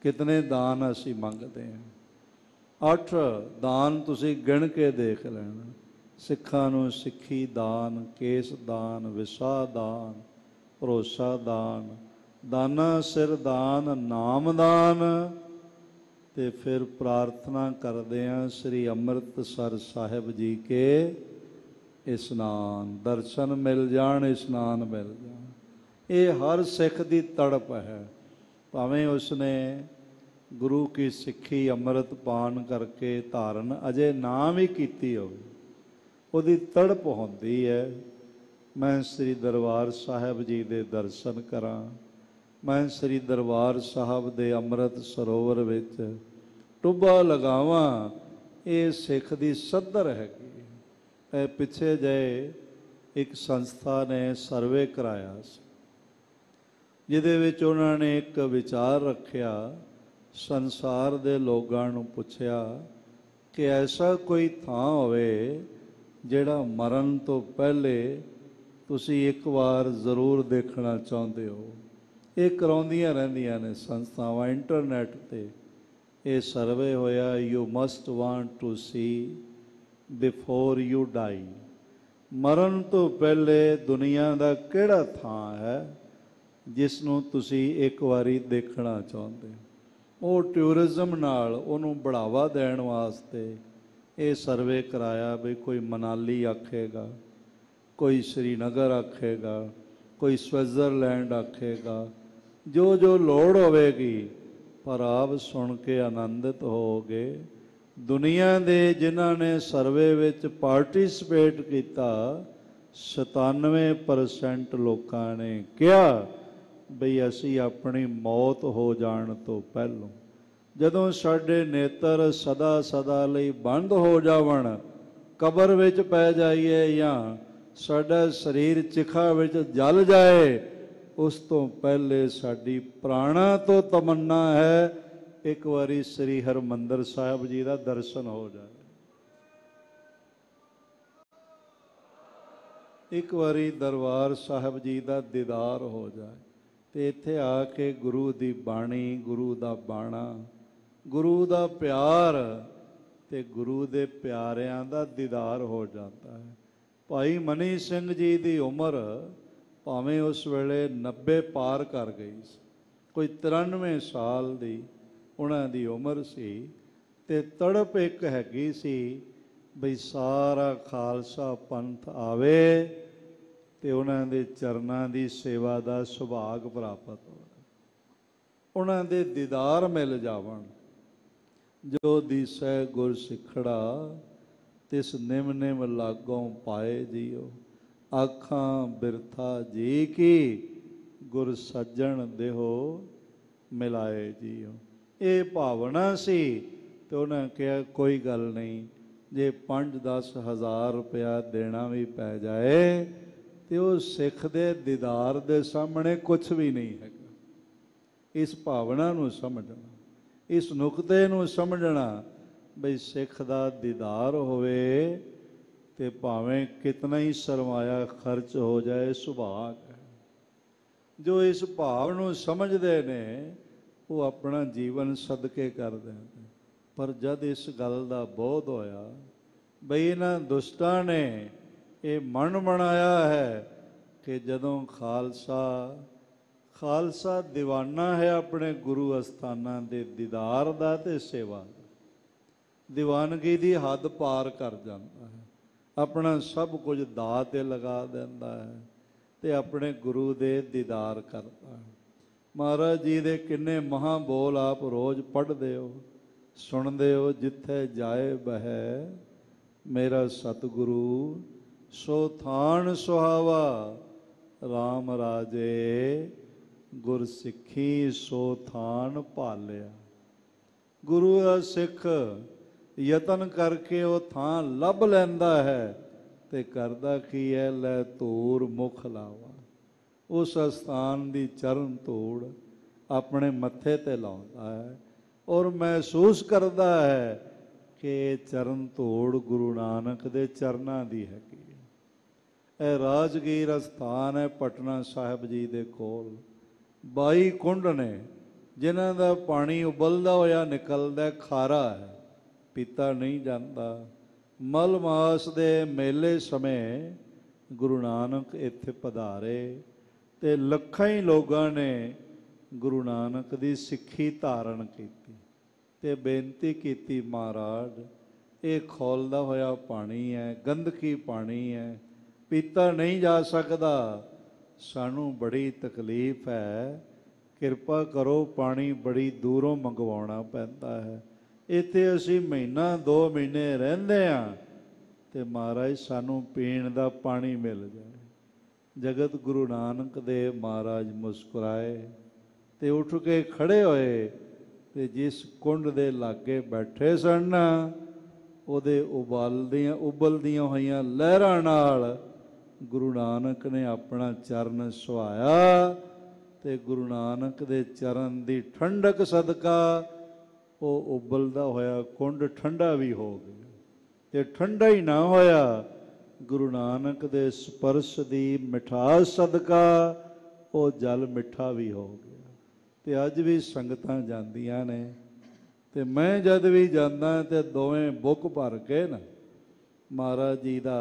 Speaker 2: ਕਿਤਨੇ ਦਾਨ ਅਸੀਂ ਮੰਗਦੇ ਹਾਂ। 8 ਦਾਨ ਤੁਸੀਂ ਗਿਣ ਕੇ ਦੇਖ ਲੈਣਾ। ਸਿੱਖਾਂ ਨੂੰ ਸਿੱਖੀ ਦਾਨ, ਕੇਸ ਦਾਨ, ਵਿਸਾਹ ਦਾਨ, ਭਰੋਸਾ ਦਾਨ, ਦਾਨਾ ਸਿਰ ਦਾਨ, ਨਾਮ ਦਾਨ। ਤੇ ਫਿਰ ਪ੍ਰਾਰਥਨਾ ਕਰਦੇ ਹਾਂ ਸ੍ਰੀ ਅੰਮ੍ਰਿਤਸਰ ਸਾਹਿਬ ਜੀ ਕੇ ਇਸ਼ਨਾਨ, ਦਰਸ਼ਨ ਮਿਲ ਜਾਣ, ਇਸ਼ਨਾਨ ਮਿਲ ਜਾਣ। ਇਹ ਹਰ ਸਿੱਖ ਦੀ ਤੜਪ ਹੈ। ਭਾਵੇਂ ਉਸਨੇ ਗੁਰੂ ਕੀ ਸਿੱਖੀ ਅੰਮ੍ਰਿਤ ਪਾਨ ਕਰਕੇ ਧਾਰਨ ਅਜੇ ਨਾ ਵੀ ਕੀਤੀ ਹੋਵੇ, ਉਹਦੀ ਤੜਪ ਹੁੰਦੀ ਹੈ ਮੈਂ ਸ੍ਰੀ ਦਰਬਾਰ ਸਾਹਿਬ ਜੀ ਦੇ ਦਰਸ਼ਨ ਕਰਾਂ, ਮੈਂ ਸ੍ਰੀ ਦਰਬਾਰ ਸਾਹਿਬ ਦੇ ਅੰਮ੍ਰਿਤ ਸਰੋਵਰ ਵਿੱਚ ਟੁੱਬਾ ਲਗਾਵਾਂ। ਇਹ ਸਿੱਖ ਦੀ ਸੱਧਰ ਹੈਗੀ। ਇਹ ਪਿੱਛੇ ਜਿਹੇ ਇੱਕ ਸੰਸਥਾ ਨੇ ਸਰਵੇ ਕਰਾਇਆ ਸੀ, ਜਿਹਦੇ ਵਿੱਚ ਉਹਨਾਂ ਨੇ ਇੱਕ ਵਿਚਾਰ ਰੱਖਿਆ, ਸੰਸਾਰ ਦੇ ਲੋਕਾਂ ਨੂੰ ਪੁੱਛਿਆ ਕਿ ਐਸਾ ਕੋਈ ਥਾਂ ਹੋਵੇ ਜਿਹੜਾ ਮਰਨ ਤੋਂ ਪਹਿਲੇ ਤੁਸੀਂ ਇੱਕ ਵਾਰ ਜ਼ਰੂਰ ਦੇਖਣਾ ਚਾਹੁੰਦੇ ਹੋ। ਇਹ ਕਰਾਉਂਦੀਆਂ ਰਹਿੰਦੀਆਂ ਨੇ ਸੰਸਥਾਵਾਂ, ਇੰਟਰਨੈਟ 'ਤੇ ਇਹ ਸਰਵੇ ਹੋਇਆ, you must want to see before you die. ਮਰਨ ਤੋਂ ਪਹਿਲੇ ਦੁਨੀਆ ਦਾ ਕਿਹੜਾ ਥਾਂ ਹੈ ਜਿਸ ਨੂੰ ਤੁਸੀਂ ਇੱਕ ਵਾਰੀ ਦੇਖਣਾ ਚਾਹੁੰਦੇ ਹੋ। ਉਹ ਟੂਰਿਜ਼ਮ ਨਾਲ ਉਹਨੂੰ ਬੜਾਵਾ ਦੇਣ ਵਾਸਤੇ ਇਹ ਸਰਵੇ ਕਰਾਇਆ ਵੀ ਕੋਈ ਮਨਾਲੀ ਆਖੇਗਾ, ਕੋਈ ਸ਼੍ਰੀਨਗਰ ਆਖੇਗਾ, ਕੋਈ ਸਵਿਟਜ਼ਰਲੈਂਡ ਆਖੇਗਾ, ਜੋ ਜੋ ਲੋੜ ਹੋਵੇਗੀ। ਪਰ ਆਪ ਸੁਣ ਕੇ ਆਨੰਦਿਤ ਹੋਗੇ। ਦੁਨੀਆ ਦੇ ਜਿਨ੍ਹਾਂ ਨੇ ਸਰਵੇ ਵਿੱਚ ਪਾਰਟਿਸਿਪੇਟ ਕੀਤਾ, 97% ਲੋਕਾਂ ਨੇ ਕਿਹਾ ਬਈ ਅਸੀਂ ਆਪਣੀ ਮੌਤ ਹੋ ਜਾਣ ਤੋਂ ਪਹਿਲੋਂ, ਜਦੋਂ ਸਾਡੇ ਨੇਤਰ ਸਦਾ ਸਦਾ ਲਈ ਬੰਦ ਹੋ ਜਾਵਣ, ਕਬਰ ਵਿੱਚ ਪੈ ਜਾਈਏ ਜਾਂ ਸਾਡਾ ਸਰੀਰ ਚਿਖਾ ਵਿੱਚ ਜਲ ਜਾਏ, ਉਸ ਤੋਂ ਪਹਿਲੇ ਸਾਡੀ ਪ੍ਰਾਣਾਂ ਤੋਂ ਤਮੰਨਾ ਹੈ ਇੱਕ ਵਾਰੀ ਸ੍ਰੀ ਹਰਿਮੰਦਰ ਸਾਹਿਬ ਜੀ ਦਾ ਦਰਸ਼ਨ ਹੋ ਜਾਏ, ਇੱਕ ਵਾਰੀ ਦਰਬਾਰ ਸਾਹਿਬ ਜੀ ਦਾ ਦੀਦਾਰ ਹੋ ਜਾਏ। ਤੇ ਇੱਥੇ ਆ ਕੇ ਗੁਰੂ ਦੀ ਬਾਣੀ, ਗੁਰੂ ਦਾ ਬਾਣਾ, ਗੁਰੂ ਦਾ ਪਿਆਰ ਤੇ ਗੁਰੂ ਦੇ ਪਿਆਰਿਆਂ ਦਾ ਦੀਦਾਰ ਹੋ ਜਾਂਦਾ ਹੈ। ਭਾਈ ਮਨੀ ਸਿੰਘ ਜੀ ਦੀ ਉਮਰ ਭਾਵੇਂ ਉਸ ਵੇਲੇ 90 ਪਾਰ ਕਰ ਗਈ ਸੀ, ਕੋਈ 93 ਸਾਲ ਦੀ ਉਹਨਾਂ ਦੀ ਉਮਰ ਸੀ। ਤੇ ਤੜਪ ਇੱਕ ਹੈਗੀ ਸੀ ਬਈ ਸਾਰਾ ਖਾਲਸਾ ਪੰਥ ਆਵੇ ਤੇ ਉਹਨਾਂ ਦੇ ਚਰਨਾਂ ਦੀ ਸੇਵਾ ਦਾ ਸੁਭਾਗ ਪ੍ਰਾਪਤ ਹੋਵੇ, ਉਹਨਾਂ ਦੇ ਦੀਦਾਰ ਮਿਲ ਜਾਵਣ। ਜੋ ਦੀਸੈ ਗੁਰ ਸਿੱਖੜਾ ਤਿਸ ਨਿਮ ਨਿਮ ਲਾਗੋਂ ਪਾਏ ਜੀਓ, ਆਖਾਂ ਬਿਰਥਾ ਜੀ ਕੀ ਗੁਰ ਸੱਜਣ ਦੇਹੋ ਮਿਲਾਏ ਜੀਓ। ਇਹ ਭਾਵਨਾ ਸੀ ਤੇ ਉਹਨਾਂ ਕਿਹਾ ਕੋਈ ਗੱਲ ਨਹੀਂ, ਜੇ 5-10 ਹਜ਼ਾਰ ਰੁਪਇਆ ਦੇਣਾ ਵੀ ਪੈ ਜਾਏ ਤੇ ਉਹ ਸਿੱਖ ਦੇ ਦੀਦਾਰ ਦੇ ਸਾਹਮਣੇ ਕੁਛ ਵੀ ਨਹੀਂ ਹੈਗਾ। ਇਸ ਭਾਵਨਾ ਨੂੰ ਸਮਝਣਾ, ਇਸ ਨੁਕਤੇ ਨੂੰ ਸਮਝਣਾ ਬਈ ਸਿੱਖ ਦਾ ਦੀਦਾਰ ਹੋਵੇ ਤੇ ਭਾਵੇਂ ਕਿਤਨਾ ਹੀ ਸਰਮਾਇਆ ਖਰਚ ਹੋ ਜਾਏ, ਸੁਭਾਗ ਹੈ। ਜੋ ਇਸ ਭਾਵ ਨੂੰ ਸਮਝਦੇ ਨੇ ਉਹ ਆਪਣਾ ਜੀਵਨ ਸਦਕੇ ਕਰਦੇ ਨੇ। ਪਰ ਜਦ ਇਸ ਗੱਲ ਦਾ ਬੋਧ ਹੋਇਆ ਬਈ ਇਹਨਾਂ ਦੁਸ਼ਟਾਂ ਨੇ ਇਹ ਮਨ ਬਣਾਇਆ ਹੈ कि जदों खालसा दीवाना है अपने गुरु अस्थानां दे दीदार दा ते सेवा दा, दीवानगी दी हद पार कर जाता है, अपना सब कुछ दाह ते लगा देंदा है ते अपने गुरु दे दीदार करता है। महाराज जी दे किन्ने महा बोल आप रोज पढ़दे हो, सुनदे हो। जिथे जाए बह मेरा सतगुरु, सो थान सुहावा राम राजे, गुर सिੱਖੀ सो थान भालिया। गुरु ਦਾ सिख यतन करके वो थान लभ लैंदा है ते करदा की है, लै धूर मुख लावा। उस स्थान दी चरण धूड़ अपने मत्थे ते लाउंदा है और महसूस करदा है कि चरण धूड़ गुरु नानक दे चरनां दी हैगी। ਇਹ ਰਾਜਗੀਰ ਅਸਥਾਨ ਹੈ ਪਟਨਾ ਸਾਹਿਬ ਜੀ ਦੇ ਕੋਲ। 22 ਕੁੰਡ ਨੇ ਜਿਨ੍ਹਾਂ ਦਾ ਪਾਣੀ ਉਬਲਦਾ ਹੋਇਆ ਨਿਕਲਦਾ, ਖਾਰਾ ਹੈ, ਪੀਤਾ ਨਹੀਂ ਜਾਂਦਾ। ਮਲ ਮਾਸ ਦੇ ਮੇਲੇ ਸਮੇਂ ਗੁਰੂ ਨਾਨਕ ਇੱਥੇ ਪਧਾਰੇ ਤੇ ਲੱਖਾਂ ਹੀ ਲੋਕਾਂ ਨੇ ਗੁਰੂ ਨਾਨਕ ਦੀ ਸਿੱਖੀ ਧਾਰਨ ਕੀਤੀ ਤੇ ਬੇਨਤੀ ਕੀਤੀ, ਮਹਾਰਾਜ ਇਹ ਖੋਲਦਾ ਹੋਇਆ ਪਾਣੀ ਹੈ, ਗੰਦਗੀ ਪਾਣੀ ਹੈ, पीता नहीं जा सकता, सानू बड़ी तकलीफ है, किरपा करो। पानी बड़ी दूरों मंगवाना पैंदा है, इत्थे असीं महीना 2 महीने रहिंदे हां ते महाराज सानू पीण दा पानी मिल जाए। जगत गुरु नानक देव महाराज मुस्कुराए ते उठ के खड़े होए ते जिस कुंड दे लागे बैठे सन उहदे उबलदियां होईयां लहरां नाल गुरु नानक ने अपना चरण सुहाया ते गुरु नानक दे चरण दी ठंडक सदका वो उबलदा होया कुंड ठंडा भी हो गया। ते ठंडा ही ना होया, गुरु नानक दे स्पर्श दी मिठास सदका वो जल मिठा भी हो गया। ते अज भी संगतां जांदियां ने ते मैं जद भी जांदा ते दोवें बुक भर के ना महाराज जी दा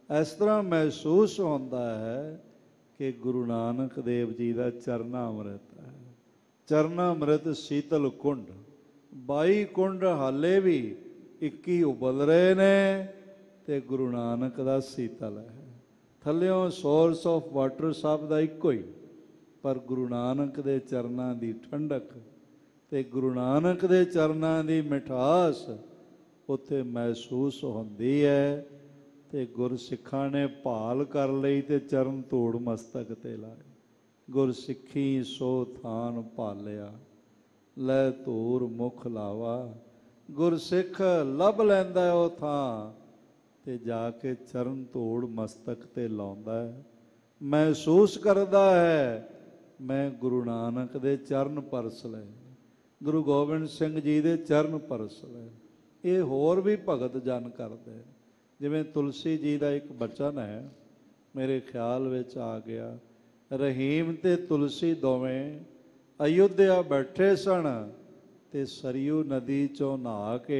Speaker 2: इस तरह महसूस होता है कि गुरु नानक देव जी का चरनामृत है। चरनामृत शीतल कुंड, 22 कुंड हाले भी 21 उबल रहे ने ते गुरु नानक का शीतल है। थल्यों सोर्स ऑफ वाटर सब का इको ही, पर गुरु नानक दे चरनां दी ठंडक ते गुरु नानक दे चरनां दी मिठास उत्थे महसूस होंदी है। ते गुर सिखां ने भाल कर लई ते चरण धूड़ मस्तक ते लाए। गुर सिੱਖੀ सो थान भालिया, लै धूर मुख लावा। गुर सिख लभ लैंदा है वो थां ते जाके चरण धूड़ मस्तक ते लाउंदा है। महसूस करदा है मैं गुरु नानक दे चरण परस लए, गुरु गोबिंद सिंह जी दे चरण परस लए। ये होर भी भगत जन करदे, जिवें तुलसी जी का एक बचन है मेरे ख्याल विच आ गया। रहीम ते तुलसी दोवें अयोध्या बैठे सन ते सरयू नदी चों नहा के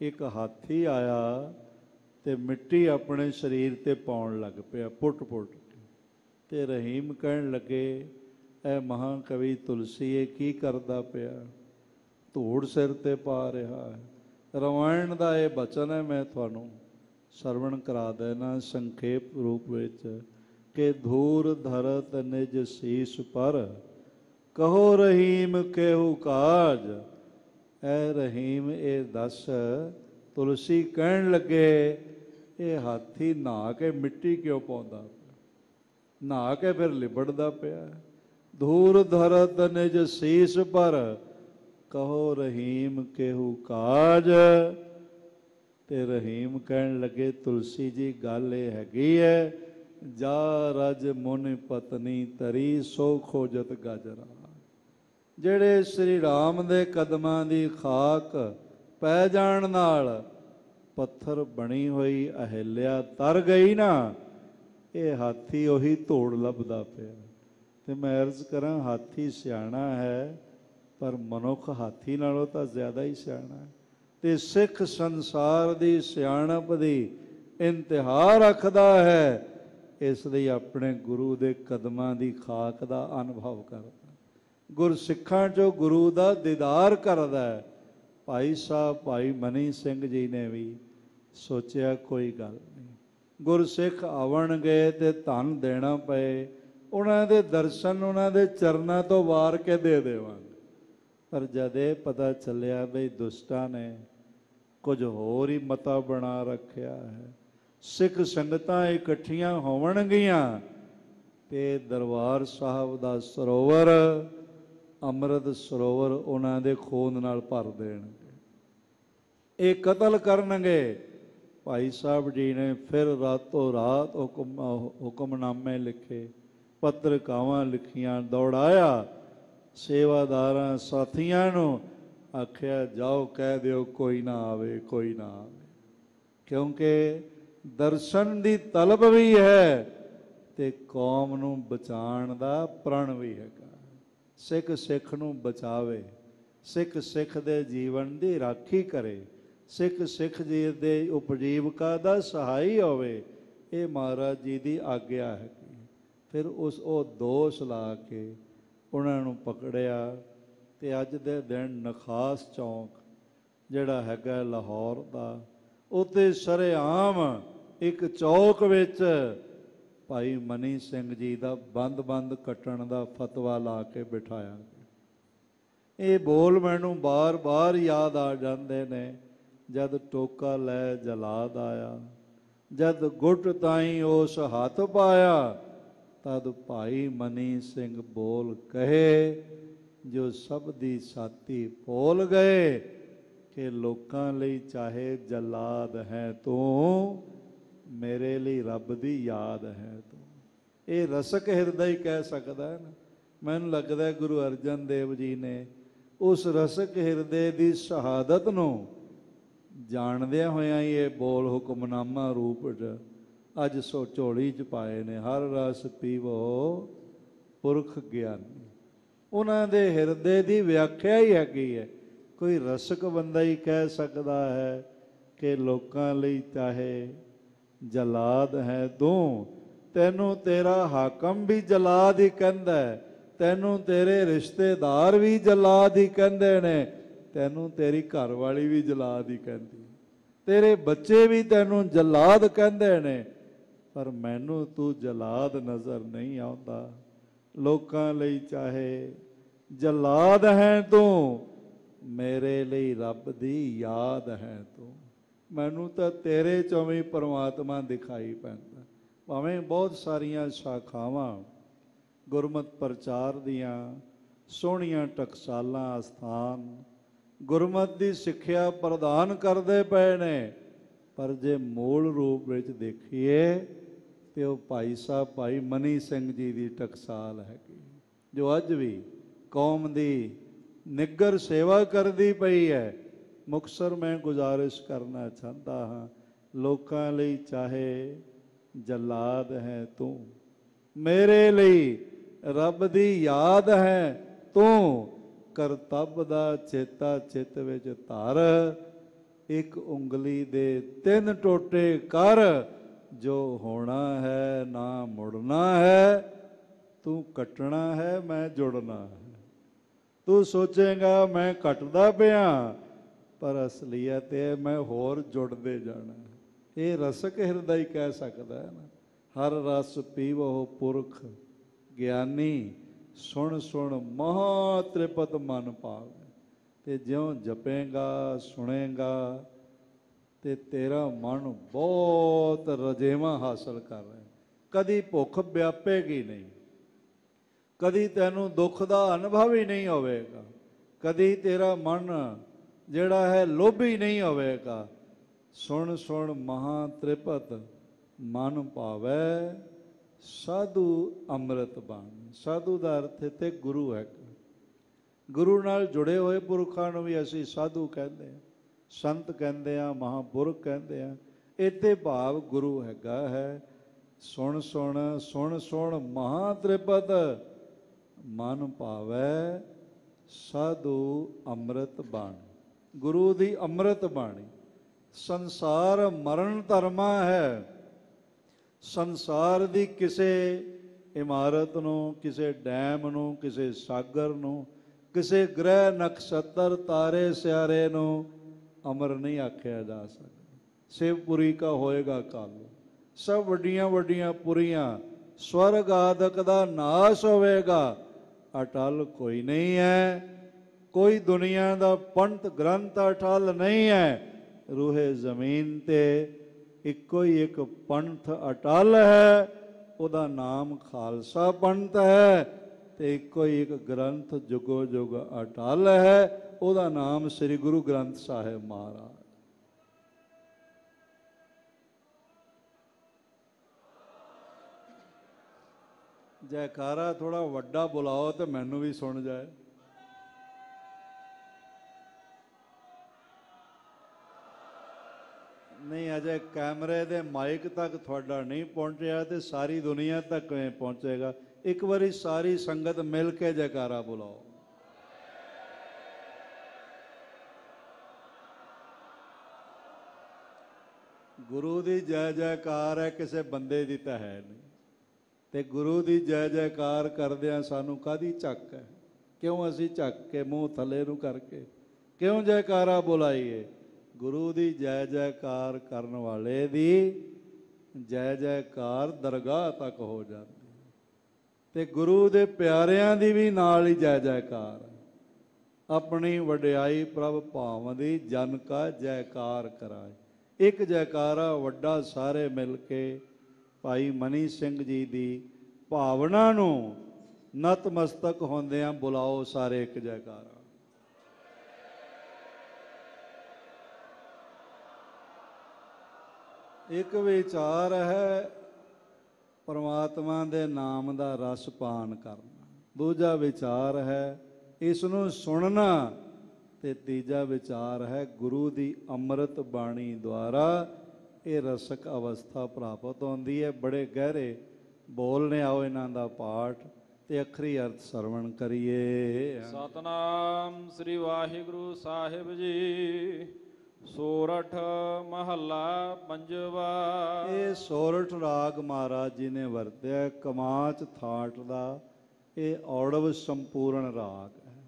Speaker 2: एक हाथी आया ते मिट्टी अपने शरीर ते पाउण लग पिया, पुट पुट ते रहीम कहण लगे, ऐ महाकवि तुलसी ये की करदा पिया, धूड़ सिर ते पा रहा है। रामायण का यह बचन है, मैं तुहानूं सरवण करा देना संखेप रूप विच कि धूर धरत निज शीस पर, कहो रहीम केहू काज। ऐ रहीम ए दस, तुलसी कहण लगे ये हाथी नहा के मिट्टी क्यों पाउंदा, नहा के फिर लिबड़दा पिया। धूर धरत निज शीस पर, कहो रहीम केहू काज। ते रहीम कहण लगे तुलसी जी गल ये हैगी है, जा रज मुनि पत्नी तरी सो खोजत गजरा। जेड़े श्री राम दे कदमां दी खाक पै जाण नाल पत्थर बनी हुई अहिल्या तर गई ना, ये हाथी उही धूड़ लभदा पिया। ते मैं अर्ज करां हाथी सियाणा है, पर मनुख हाथी नालों तां ज़्यादा ही सियाणा है। ते सिख संसार दी सियाणप दी इंतहा रखदा है। ਇਸ ਲਈ ਆਪਣੇ ਗੁਰੂ ਦੇ ਕਦਮਾਂ ਦੀ ਖਾਕ ਦਾ ਅਨੁਭਵ ਕਰਦਾ, ਗੁਰਸਿੱਖਾਂ 'ਚੋਂ ਗੁਰੂ ਦਾ ਦੀਦਾਰ ਕਰਦਾ ਹੈ। ਭਾਈ ਸਾਹਿਬ ਭਾਈ ਮਨੀ ਸਿੰਘ ਜੀ ਨੇ ਵੀ ਸੋਚਿਆ ਕੋਈ ਗੱਲ ਨਹੀਂ, ਗੁਰਸਿੱਖ ਆਵਣਗੇ ਤੇ ਧਨ ਦੇਣਾ ਪਏ, ਉਹਨਾਂ ਦੇ ਦਰਸ਼ਨ ਉਹਨਾਂ ਦੇ ਚਰਨਾਂ ਤੋਂ ਵਾਰ ਕੇ ਦੇ ਦੇਵਾਂਗੇ। ਪਰ ਜਦ ਇਹ ਪਤਾ ਚੱਲਿਆ ਬਈ ਦੁਸ਼ਟਾਂ ਨੇ ਕੁਝ ਹੋਰ ਹੀ ਮਤਾ ਬਣਾ ਰੱਖਿਆ ਹੈ, ਸਿੱਖ ਸੰਗਤਾਂ ਇਕੱਠੀਆਂ ਹੋਵਣਗੀਆਂ ਤੇ ਦਰਬਾਰ ਸਾਹਿਬ ਦਾ ਸਰੋਵਰ ਅੰਮ੍ਰਿਤ ਸਰੋਵਰ ਉਹਨਾਂ ਦੇ ਖੂਨ ਨਾਲ ਭਰ ਦੇਣਗੇ, ਇਹ ਕਤਲ ਕਰਨਗੇ। ਭਾਈ ਸਾਹਿਬ ਜੀ ਨੇ ਫਿਰ ਰਾਤੋਂ ਰਾਤ ਹੁਕਮਨਾਮੇ ਲਿਖੇ, ਪੱਤਰਕਾਵਾਂ ਲਿਖੀਆਂ, ਦੌੜਾਇਆ ਸੇਵਾਦਾਰਾਂ ਸਾਥੀਆਂ ਨੂੰ, ਆਖਿਆ ਜਾਓ ਕਹਿ ਦਿਓ ਕੋਈ ਨਾ ਆਵੇ, ਕੋਈ ਨਾ ਆਵੇ, ਕਿਉਂਕਿ ਦਰਸ਼ਨ ਦੀ ਤਲਬ ਵੀ ਹੈ ਤੇ ਕੌਮ ਨੂੰ ਬਚਾਉਣ ਦਾ ਪ੍ਰਣ ਵੀ ਹੈਗਾ। ਸਿੱਖ ਸਿੱਖ ਨੂੰ ਬਚਾਵੇ, ਸਿੱਖ ਸਿੱਖ ਦੇ ਜੀਵਨ ਦੀ ਰਾਖੀ ਕਰੇ, ਸਿੱਖ ਸਿੱਖ ਜੀ ਦੇ ਉਪਜੀਵਕਾ ਦਾ ਸਹਾਈ ਹੋਵੇ, ਇਹ ਮਹਾਰਾਜ ਜੀ ਦੀ ਆਗਿਆ ਹੈਗੀ। ਫਿਰ ਉਹ ਦੋਸ਼ ਲਾ ਕੇ ਉਹਨਾਂ ਨੂੰ ਪਕੜਿਆ ਤੇ ਅੱਜ ਦੇ ਦਿਨ ਨਖਾਸ ਚੌਂਕ ਜਿਹੜਾ ਹੈਗਾ ਲਾਹੌਰ ਦਾ, ਉੱਥੇ ਸਰੇਆਮ ਇੱਕ ਚੌਕ ਵਿੱਚ ਭਾਈ ਮਨੀ ਸਿੰਘ ਜੀ ਦਾ ਬੰਦ ਕੱਟਣ ਦਾ ਫਤਵਾ ਲਾ ਕੇ ਬਿਠਾਇਆ। ਇਹ ਬੋਲ ਮੈਨੂੰ ਬਾਰ-ਬਾਰ ਯਾਦ ਆ ਜਾਂਦੇ ਨੇ, ਜਦ ਟੋਕਾ ਲੈ ਜਲਾਦ ਆਇਆ, ਜਦ ਗੁੱਟ ਤਾਈਂ ਉਸ ਹੱਥ ਪਾਇਆ, ਤਦ ਭਾਈ ਮਨੀ ਸਿੰਘ ਬੋਲ ਕਹੇ, ਜੋ ਸਭ ਦੀ ਛਾਤੀ ਫੋਲ ਗਏ, ਕਿ ਲੋਕਾਂ ਲਈ ਚਾਹੇ ਜਲਾਦ ਹੈ ਤੂੰ, ਮੇਰੇ ਲਈ ਰੱਬ ਦੀ ਯਾਦ ਹੈ ਤੂੰ। ਇਹ ਰਸਕ ਹਿਰਦਾ ਹੀ ਕਹਿ ਸਕਦਾ ਹੈ ਨਾ। ਮੈਨੂੰ ਲੱਗਦਾ ਗੁਰੂ ਅਰਜਨ ਦੇਵ ਜੀ ਨੇ ਉਸ ਰਸਕ ਹਿਰਦੇ ਦੀ ਸ਼ਹਾਦਤ ਨੂੰ ਜਾਣਦਿਆਂ ਹੋਇਆਂ ਹੀ ਇਹ ਬੋਲ ਹੁਕਮਨਾਮਾ ਰੂਪ 'ਚ ਅੱਜ ਸੋ ਝੋਲੀ 'ਚ ਪਾਏ ਨੇ। ਹਰ ਰਸ ਪੀਵੋ ਪੁਰਖ ਗਿਆਨੀ, ਉਹਨਾਂ ਦੇ ਹਿਰਦੇ ਦੀ ਵਿਆਖਿਆ ਹੀ ਹੈਗੀ ਹੈ। ਕੋਈ ਰਸਕ ਬੰਦਾ ਹੀ ਕਹਿ ਸਕਦਾ ਹੈ ਕਿ ਲੋਕਾਂ ਲਈ ਚਾਹੇ ਜਲਾਦ ਹੈ ਤੂੰ, ਤੈਨੂੰ ਤੇਰਾ ਹਾਕਮ ਵੀ ਜਲਾਦ ਹੀ ਕਹਿੰਦਾ ਹੈ, ਤੈਨੂੰ ਤੇਰੇ ਰਿਸ਼ਤੇਦਾਰ ਵੀ ਜਲਾਦ ਹੀ ਕਹਿੰਦੇ ਨੇ, ਤੈਨੂੰ ਤੇਰੀ ਘਰਵਾਲੀ ਵੀ ਜਲਾਦ ਹੀ ਕਹਿੰਦੀ, ਤੇਰੇ ਬੱਚੇ ਵੀ ਤੈਨੂੰ ਜਲਾਦ ਕਹਿੰਦੇ ਨੇ, ਪਰ ਮੈਨੂੰ ਤੂੰ ਜਲਾਦ ਨਜ਼ਰ ਨਹੀਂ ਆਉਂਦਾ। ਲੋਕਾਂ ਲਈ ਚਾਹੇ ਜਲਾਦ ਹੈ ਤੂੰ, ਮੇਰੇ ਲਈ ਰੱਬ ਦੀ ਯਾਦ ਹੈ ਤੂੰ। ਮੈਨੂੰ ਤਾਂ ਤੇਰੇ ਚੋਂ ਵੀ ਪਰਮਾਤਮਾ ਦਿਖਾਈ ਪੈਂਦਾ। ਭਾਵੇਂ ਬਹੁਤ ਸਾਰੀਆਂ ਸ਼ਾਖਾਵਾਂ ਗੁਰਮਤਿ ਪ੍ਰਚਾਰ ਦੀਆਂ ਸੋਹਣੀਆਂ ਟਕਸਾਲਾਂ ਅਸਥਾਨ ਗੁਰਮਤਿ ਦੀ ਸਿੱਖਿਆ ਪ੍ਰਦਾਨ ਕਰਦੇ ਪਏ ਨੇ, ਪਰ ਜੇ ਮੂਲ ਰੂਪ ਵਿੱਚ ਦੇਖੀਏ ਤੇ ਉਹ ਭਾਈ ਸਾਹਿਬ ਭਾਈ ਮਨੀ ਸਿੰਘ ਜੀ ਦੀ ਟਕਸਾਲ ਹੈਗੀ, ਜੋ ਅੱਜ ਵੀ ਕੌਮ ਦੀ ਨਿੱਗਰ ਸੇਵਾ ਕਰਦੀ ਪਈ ਹੈ। ਮੁਕਤਸਰ ਮੈਂ ਗੁਜ਼ਾਰਿਸ਼ ਕਰਨਾ ਚਾਹੁੰਦਾ ਹਾਂ, ਲੋਕਾਂ ਲਈ ਚਾਹੇ ਜਲਾਦ ਹੈ ਤੂੰ, ਮੇਰੇ ਲਈ ਰੱਬ ਦੀ ਯਾਦ ਹੈ ਤੂੰ। ਕਰਤੱਵ ਦਾ ਚੇਤਾ ਚਿੱਤ ਵਿੱਚ ਧਰ, ਇੱਕ ਉਂਗਲੀ ਦੇ 3 ਟੋਟੇ ਕਰ, ਜੋ ਹੋਣਾ ਹੈ ਨਾ ਮੁੜਨਾ ਹੈ, ਤੂੰ ਕੱਟਣਾ ਹੈ ਮੈਂ ਜੁੜਨਾ ਹੈ। ਤੂੰ ਸੋਚੇਗਾ ਮੈਂ ਕੱਟਦਾ ਪਿਆ, ਪਰ ਅਸਲੀਅਤ ਇਹ ਮੈਂ ਹੋਰ ਜੁੜਦੇ ਜਾਣਾ। ਇਹ ਰਸਕ ਹਿਰਦਾ ਹੀ ਕਹਿ ਸਕਦਾ ਹੈ ਨਾ। ਹਰ ਰਸ ਪੀਵੋ ਪੁਰਖ ਗਿਆਨੀ, ਸੁਣ ਸੁਣ ਮਹਾ ਤ੍ਰਿਪਤ ਮਨ ਪਾਵੇ। ਤੇ ਜਿਉਂ ਜਪੇਗਾ ਸੁਣੇਗਾ ਤੇ ਤੇਰਾ ਮਨ ਬਹੁਤ ਰਜੇਵਾਂ ਹਾਸਲ ਕਰ ਰਿਹਾ। ਕਦੀ ਭੁੱਖ ਵਿਆਪੇਗੀ ਨਹੀਂ, ਕਦੀ ਤੈਨੂੰ ਦੁੱਖ ਦਾ ਅਨੁਭਵ ਹੀ ਨਹੀਂ ਹੋਵੇਗਾ, ਕਦੀ ਤੇਰਾ ਮਨ ਜਿਹੜਾ ਹੈ ਲੋਭੀ ਨਹੀਂ ਹੋਵੇਗਾ। ਸੁਣ ਸੁਣ ਮਹਾ ਤ੍ਰਿਪਤ ਮਨ ਪਾਵੇ, ਸਾਧੂ ਅੰਮ੍ਰਿਤ ਬਾਣੀ। ਸਾਧੂ ਦਾ ਅਰਥ ਇੱਥੇ ਗੁਰੂ ਹੈ। ਗੁਰੂ ਨਾਲ ਜੁੜੇ ਹੋਏ ਪੁਰਖਾਂ ਨੂੰ ਵੀ ਅਸੀਂ ਸਾਧੂ ਕਹਿੰਦੇ ਹਾਂ, ਸੰਤ ਕਹਿੰਦੇ ਹਾਂ, ਮਹਾਂਪੁਰਖ ਕਹਿੰਦੇ ਹਾਂ। ਇੱਥੇ ਭਾਵ ਗੁਰੂ ਹੈਗਾ ਹੈ। ਸੁਣ ਸੁਣ ਸੁਣ ਸੁਣ ਮਹਾ ਤ੍ਰਿਪਤ ਮਨ ਪਾਵੇ, ਸਾਧੂ ਅੰਮ੍ਰਿਤ ਬਾਣੀ। ਗੁਰੂ ਦੀ ਅੰਮ੍ਰਿਤ ਬਾਣੀ। ਸੰਸਾਰ ਮਰਨ ਧਰਮਾ ਹੈ, ਸੰਸਾਰ ਦੀ ਕਿਸੇ ਇਮਾਰਤ ਨੂੰ, ਕਿਸੇ ਡੈਮ ਨੂੰ, ਕਿਸੇ ਸਾਗਰ ਨੂੰ, ਕਿਸੇ ਗ੍ਰਹਿ ਨਕਸ਼ਤਰ ਤਾਰੇ ਸਿਆਰੇ ਨੂੰ ਅਮਰ ਨਹੀਂ ਆਖਿਆ ਜਾ ਸਕਦਾ। ਸ਼ਿਵਪੁਰੀ ਕਾ ਹੋਏਗਾ ਕਾਲ। ਸਭ ਵੱਡੀਆਂ ਵੱਡੀਆਂ ਪੁਰੀਆਂ ਸਵਰਗ ਆਦਿਕ ਦਾ ਨਾਸ਼ ਹੋਵੇਗਾ, ਅਟਲ ਕੋਈ ਨਹੀਂ ਹੈ। ਕੋਈ ਦੁਨੀਆ ਦਾ ਪੰਥ ਗ੍ਰੰਥ ਅਟਲ ਨਹੀਂ ਹੈ। ਰੂਹੇ ਜ਼ਮੀਨ ਤੇ ਇੱਕੋ ਹੀ ਇੱਕ ਪੰਥ ਅਟਲ ਹੈ, ਉਹਦਾ ਨਾਮ ਖਾਲਸਾ ਪੰਥ ਹੈ। ਤੇ ਇੱਕੋ ਹੀ ਇੱਕ ਗ੍ਰੰਥ ਜੁਗੋ ਜੁਗ ਅਟਲ ਹੈ, ਉਹਦਾ ਨਾਮ ਸ੍ਰੀ ਗੁਰੂ ਗ੍ਰੰਥ ਸਾਹਿਬ ਮਹਾਰਾਜ। ਜੈਕਾਰਾ ਥੋੜਾ ਵੱਡਾ ਬੁਲਾਓ ਤੇ ਮੈਨੂੰ ਵੀ ਸੁਣ ਜਾਏ। ਨਹੀਂ, ਅਜੇ ਕੈਮਰੇ ਦੇ ਮਾਈਕ ਤੱਕ ਤੁਹਾਡਾ ਨਹੀਂ ਪਹੁੰਚਿਆ ਤੇ ਸਾਰੀ ਦੁਨੀਆ ਤੱਕ ਕਿਵੇਂ ਪਹੁੰਚੇਗਾ? ਇੱਕ ਵਾਰੀ ਸਾਰੀ ਸੰਗਤ ਮਿਲ ਕੇ ਜੈਕਾਰਾ ਬੁਲਾਓ। ਗੁਰੂ ਦੀ ਜੈ ਜੈਕਾਰ ਹੈ, ਕਿਸੇ ਬੰਦੇ ਦੀ ਤਾਂ ਹੈ ਨਹੀਂ। ਤੇ ਗੁਰੂ ਦੀ ਜੈ ਜੈਕਾਰ ਕਰਦਿਆਂ ਸਾਨੂੰ ਕਾਹਦੀ ਝੱਕ ਹੈ? ਕਿਉਂ ਅਸੀਂ ਝੱਕ ਕੇ ਮੂੰਹ ਥੱਲੇ ਨੂੰ ਕਰਕੇ ਕਿਉਂ ਜੈਕਾਰਾ ਬੁਲਾਈਏ? ਗੁਰੂ ਦੀ ਜੈ ਜੈਕਾਰ ਕਰਨ ਵਾਲੇ ਦੀ ਜੈ ਜੈਕਾਰ ਦਰਗਾਹ ਤੱਕ ਹੋ ਜਾਂਦੀ, ਤੇ ਗੁਰੂ ਦੇ ਪਿਆਰਿਆਂ ਦੀ ਵੀ ਨਾਲ ਹੀ ਜੈ ਜੈਕਾਰ। ਆਪਣੀ ਵਡਿਆਈ ਪ੍ਰਭ ਭਾਵ ਦੀ ਜਨ ਕਾ ਜੈਕਾਰ ਕਰਾਏ। ਇੱਕ ਜੈਕਾਰਾ ਵੱਡਾ ਸਾਰੇ ਮਿਲ ਕੇ ਭਾਈ ਮਨੀ ਸਿੰਘ ਜੀ ਦੀ ਭਾਵਨਾ ਨੂੰ ਨਤਮਸਤਕ ਹੁੰਦਿਆਂ ਬੁਲਾਓ ਸਾਰੇ ਇੱਕ ਜੈਕਾਰਾ। ਇੱਕ ਵਿਚਾਰ ਹੈ ਪਰਮਾਤਮਾ ਦੇ ਨਾਮ ਦਾ ਰਸ ਪਾਨ ਕਰਨਾ, ਦੂਜਾ ਵਿਚਾਰ ਹੈ ਇਸ ਨੂੰ ਸੁਣਨਾ, ਤੇ ਤੀਜਾ ਵਿਚਾਰ ਹੈ ਗੁਰੂ ਦੀ ਅੰਮ੍ਰਿਤ ਬਾਣੀ ਦੁਆਰਾ ਇਹ ਰਸਕ ਅਵਸਥਾ ਪ੍ਰਾਪਤ ਹੁੰਦੀ ਹੈ। ਬੜੇ ਗਹਿਰੇ ਬੋਲ ਨੇ, ਆਓ ਇਹਨਾਂ ਦਾ ਪਾਠ ਤੇ ਅੱਖਰੀ ਅਰਥ ਸਰਵਣ ਕਰੀਏ।
Speaker 1: ਸਤਨਾਮ ਸ੍ਰੀ ਵਾਹਿਗੁਰੂ ਸਾਹਿਬ ਜੀ। ਸੋਰਠ ਮਹੱਲਾ ਪੰਜਵਾ।
Speaker 2: ਇਹ ਸੋਰਠ ਰਾਗ ਮਹਾਰਾਜ ਜੀ ਨੇ ਵਰਤਿਆ, ਕਮਾਚ ਥਾਟ ਦਾ। ਇਹ ਔੜਵ ਸੰਪੂਰਨ ਰਾਗ ਹੈ।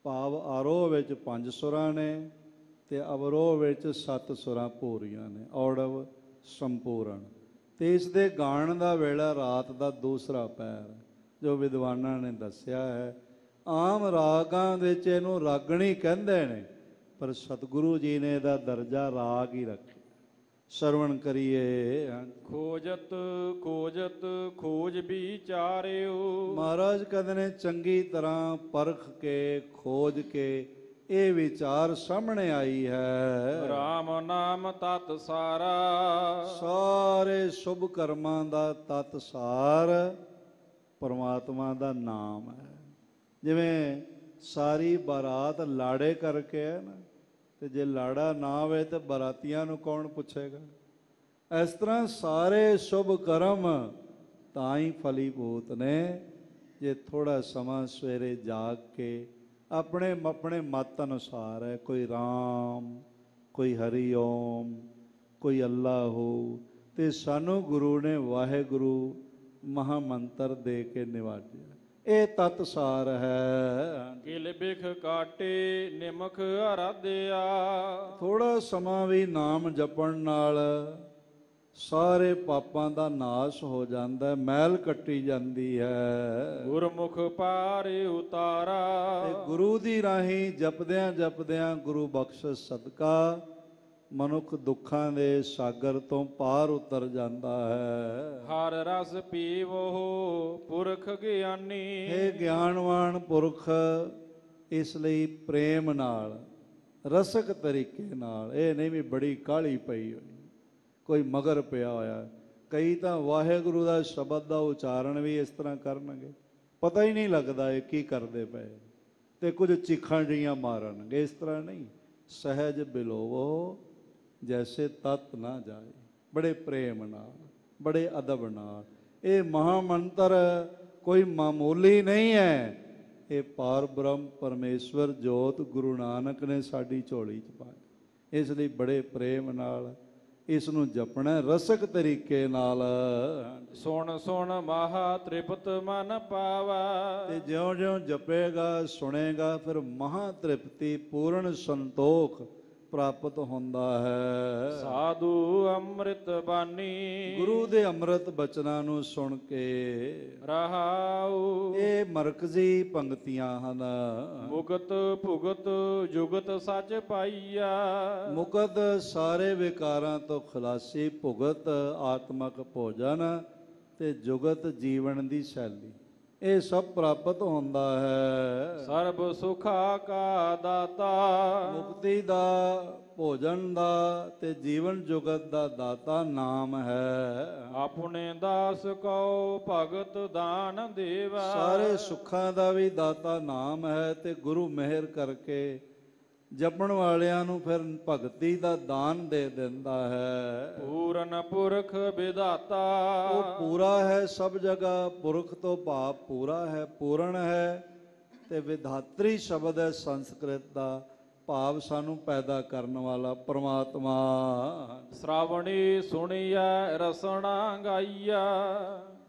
Speaker 2: ਭਾਵ ਆਰੋਹ ਵਿੱਚ 5 ਸੁਰਾਂ ਨੇ ਤੇ ਅਵਰੋਹ ਵਿੱਚ 7 ਸੁਰਾਂ ਪੂਰੀਆਂ ਨੇ, ਔੜਵ ਸੰਪੂਰਨ। ਤੇ ਇਸ ਦੇ ਗਾਣ ਦਾ ਵੇਲਾ ਰਾਤ ਦਾ ਦੂਸਰਾ ਪਹਿਰ, ਜੋ ਵਿਦਵਾਨਾਂ ਨੇ ਦੱਸਿਆ ਹੈ। ਆਮ ਰਾਗਾਂ ਵਿੱਚ ਇਹਨੂੰ ਰਾਗਣੀ ਕਹਿੰਦੇ ਨੇ, ਪਰ ਸਤਿਗੁਰੂ ਜੀ ਨੇ ਇਹਦਾ ਦਰਜਾ ਰਾਗ ਹੀ ਰੱਖਿਆ। ਸਰਵਣ ਕਰੀਏ।
Speaker 1: ਖੋਜਤ ਖੋਜਤ ਖੋਜ ਵਿਚਾਰਿਓ।
Speaker 2: ਮਹਾਰਾਜ ਕਹਿੰਦੇ ਨੇ ਚੰਗੀ ਤਰ੍ਹਾਂ ਪਰਖ ਕੇ ਖੋਜ ਕੇ ਇਹ ਵਿਚਾਰ ਸਾਹਮਣੇ ਆਈ ਹੈ।
Speaker 1: ਰਾਮ ਨਾਮ ਤਤ ਸਾਰਾ।
Speaker 2: ਸਾਰੇ ਸ਼ੁਭ ਕਰਮਾਂ ਦਾ ਤਤ ਸਾਰ ਪਰਮਾਤਮਾ ਦਾ ਨਾਮ ਹੈ। ਜਿਵੇਂ ਸਾਰੀ ਬਾਰਾਤ ਲਾੜੇ ਕਰਕੇ ਹੈ ਨਾ, ਤੇ ਜੇ ਲਾੜਾ ਨਾ ਹੋਵੇ ਤੇ ਬਰਾਤੀਆਂ ਨੂੰ ਕੌਣ ਪੁੱਛੇਗਾ? ਇਸ ਤਰ੍ਹਾਂ ਸਾਰੇ ਸ਼ੁਭ ਕਰਮ ਤਾਂ ਹੀ ਫਲੀਭੂਤ ਨੇ ਜੇ ਥੋੜਾ ਸਮਾਂ ਸਵੇਰੇ ਜਾਗ ਕੇ ਆਪਣੇ ਆਪਣੇ ਮਤ ਅਨੁਸਾਰ ਹੈ। ਕੋਈ ਰਾਮ, ਕੋਈ ਹਰੀ ਓਮ, ਕੋਈ ਅੱਲਾਹੂ, ਤੇ ਸਾਨੂੰ ਗੁਰੂ ਨੇ ਵਾਹਿਗੁਰੂ ਮਹਾਮੰਤਰ ਦੇ ਕੇ ਨਿਵਾਜਿਆ। ਇਹ ਤਤ ਸਾਰ ਹੈ।
Speaker 1: ਕਿਲ ਬਿਖ ਕਾਟੇ ਨਿਮਖ ਆਰਾਧਿਆ।
Speaker 2: ਥੋੜਾ ਸਮਾਂ ਵੀ ਨਾਮ ਜਪਣ ਨਾਲ ਸਾਰੇ ਪਾਪਾਂ ਦਾ ਨਾਸ਼ ਹੋ ਜਾਂਦਾ, ਮੈਲ ਕੱਟੀ ਜਾਂਦੀ ਹੈ।
Speaker 1: ਗੁਰਮੁਖ ਪਾਰੇ ਉਤਾਰਾ।
Speaker 2: ਤੇ ਗੁਰੂ ਦੀ ਰਾਹੀਂ ਜਪਦਿਆਂ ਜਪਦਿਆਂ ਗੁਰੂ ਬਖਸ਼ਿਸ਼ ਸਦਕਾ ਮਨੁੱਖ ਦੁੱਖਾਂ ਦੇ ਸਾਗਰ ਤੋਂ ਪਾਰ ਉਤਰ ਜਾਂਦਾ ਹੈ।
Speaker 1: ਹਰ ਰਸ ਪੀਵੋ ਪੁਰਖ ਗਿਆਨੀ।
Speaker 2: ਇਹ ਗਿਆਨਵਾਨ ਪੁਰਖ ਇਸ ਲਈ ਪ੍ਰੇਮ ਨਾਲ, ਰਸਕ ਤਰੀਕੇ ਨਾਲ, ਇਹ ਨਹੀਂ ਵੀ ਬੜੀ ਕਾਹਲੀ ਪਈ ਹੋਈ, ਕੋਈ ਮਗਰ ਪਿਆ ਹੋਇਆ। ਕਈ ਤਾਂ ਵਾਹਿਗੁਰੂ ਦਾ ਸ਼ਬਦ ਦਾ ਉਚਾਰਨ ਵੀ ਇਸ ਤਰ੍ਹਾਂ ਕਰਨਗੇ, ਪਤਾ ਹੀ ਨਹੀਂ ਲੱਗਦਾ ਇਹ ਕੀ ਕਰਦੇ ਪਏ, ਤੇ ਕੁਝ ਚੀਖਾਂ ਜਿਹੀਆਂ ਮਾਰਨਗੇ। ਇਸ ਤਰ੍ਹਾਂ ਨਹੀਂ, ਸਹਿਜ ਬਿਲੋਵੋ ਜੈਸੇ ਤਤ ਨਾ ਜਾਏ। ਬੜੇ ਪ੍ਰੇਮ ਨਾਲ, ਬੜੇ ਅਦਬ ਨਾਲ। ਇਹ ਮਹਾਮੰਤਰ ਕੋਈ ਮਾਮੂਲੀ ਨਹੀਂ ਹੈ। ਇਹ ਪਾਰ ਬ੍ਰਹਮ ਪਰਮੇਸ਼ਵਰ ਜੋਤ ਗੁਰੂ ਨਾਨਕ ਨੇ ਸਾਡੀ ਝੋਲੀ 'ਚ ਪਾਇਆ। ਇਸ ਲਈ ਬੜੇ ਪ੍ਰੇਮ ਨਾਲ ਇਸ ਨੂੰ ਜਪਣਾ ਹੈ ਰਸਕ ਤਰੀਕੇ ਨਾਲ।
Speaker 1: ਸੁਣ ਸੁਣ ਮਹਾ ਤ੍ਰਿਪਤ ਮਨ ਪਾਵਾ।
Speaker 2: ਤੇ ਜਿਉਂ-ਜਿਉਂ ਜਪੇਗਾ ਸੁਣੇਗਾ ਫਿਰ ਮਹਾ ਤ੍ਰਿਪਤੀ ਪੂਰਨ ਸੰਤੋਖ ਪ੍ਰਾਪਤ ਹੁੰਦਾ ਹੈ।
Speaker 1: ਸਾਧੂ ਅੰਮ੍ਰਿਤ ਬਾਣੀ।
Speaker 2: ਗੁਰੂ ਦੇ ਅੰਮ੍ਰਿਤ ਬਚਨਾਂ ਨੂੰ ਸੁਣ ਕੇ
Speaker 1: ਰਹਾਉ।
Speaker 2: ਇਹ ਮਰਕਜ਼ੀ ਪੰਕਤੀਆਂ ਹਨ।
Speaker 1: ਮੁਕਤ ਭੁਗਤ ਜੁਗਤ ਸੱਚ ਪਾਈਆ।
Speaker 2: ਮੁਕਤ ਸਾਰੇ ਵਿਕਾਰਾਂ ਤੋਂ ਖਲਾਸੀ, ਭੁਗਤ ਆਤਮਕ ਭੋਜਨ ਤੇ ਜੁਗਤ ਜੀਵਨ ਦੀ ਸ਼ੈਲੀ, ਇਹ ਸਭ ਪ੍ਰਾਪਤ ਹੁੰਦਾ ਹੈ।
Speaker 1: ਸਰਬ ਸੁਖਾ ਕਾ ਦਾਤਾ।
Speaker 2: ਮੁਕਤੀ ਦਾ, ਭੋਜਨ ਦਾ ਤੇ ਜੀਵਨ ਜੁਗਤ ਦਾ ਦਾਤਾ ਨਾਮ ਹੈ।
Speaker 1: ਆਪਣੇ ਦਾਸ ਕੋ ਭਗਤ ਦਾਨ ਦੇਵਾ।
Speaker 2: ਸਾਰੇ ਸੁੱਖਾਂ ਦਾ ਵੀ ਦਾਤਾ ਨਾਮ ਹੈ ਤੇ ਗੁਰੂ ਮਿਹਰ ਕਰਕੇ ਜਪਣ ਵਾਲਿਆਂ ਨੂੰ ਫਿਰ ਭਗਤੀ ਦਾ ਦਾਨ ਦੇ ਦਿੰਦਾ ਹੈ।
Speaker 1: ਪੂਰਨ ਪੁਰਖ ਵਿਧਾਤਾ।
Speaker 2: ਉਹ ਪੂਰਾ ਹੈ ਸਭ ਜਗ੍ਹਾ, ਪੁਰਖ ਤੋਂ ਭਾਵ ਪੂਰਾ ਹੈ, ਪੂਰਨ ਹੈ ਤੇ ਵਿਧਾਤਰੀ ਸ਼ਬਦ ਹੈ ਸੰਸਕ੍ਰਿਤ ਦਾ, ਭਾਵ ਸਾਨੂੰ ਪੈਦਾ ਕਰਨ ਵਾਲਾ ਪਰਮਾਤਮਾ।
Speaker 1: ਸ਼ਰਾਵਣੀ ਸੁਣੀਐ ਰਸਨਾ ਗਾਈਆ।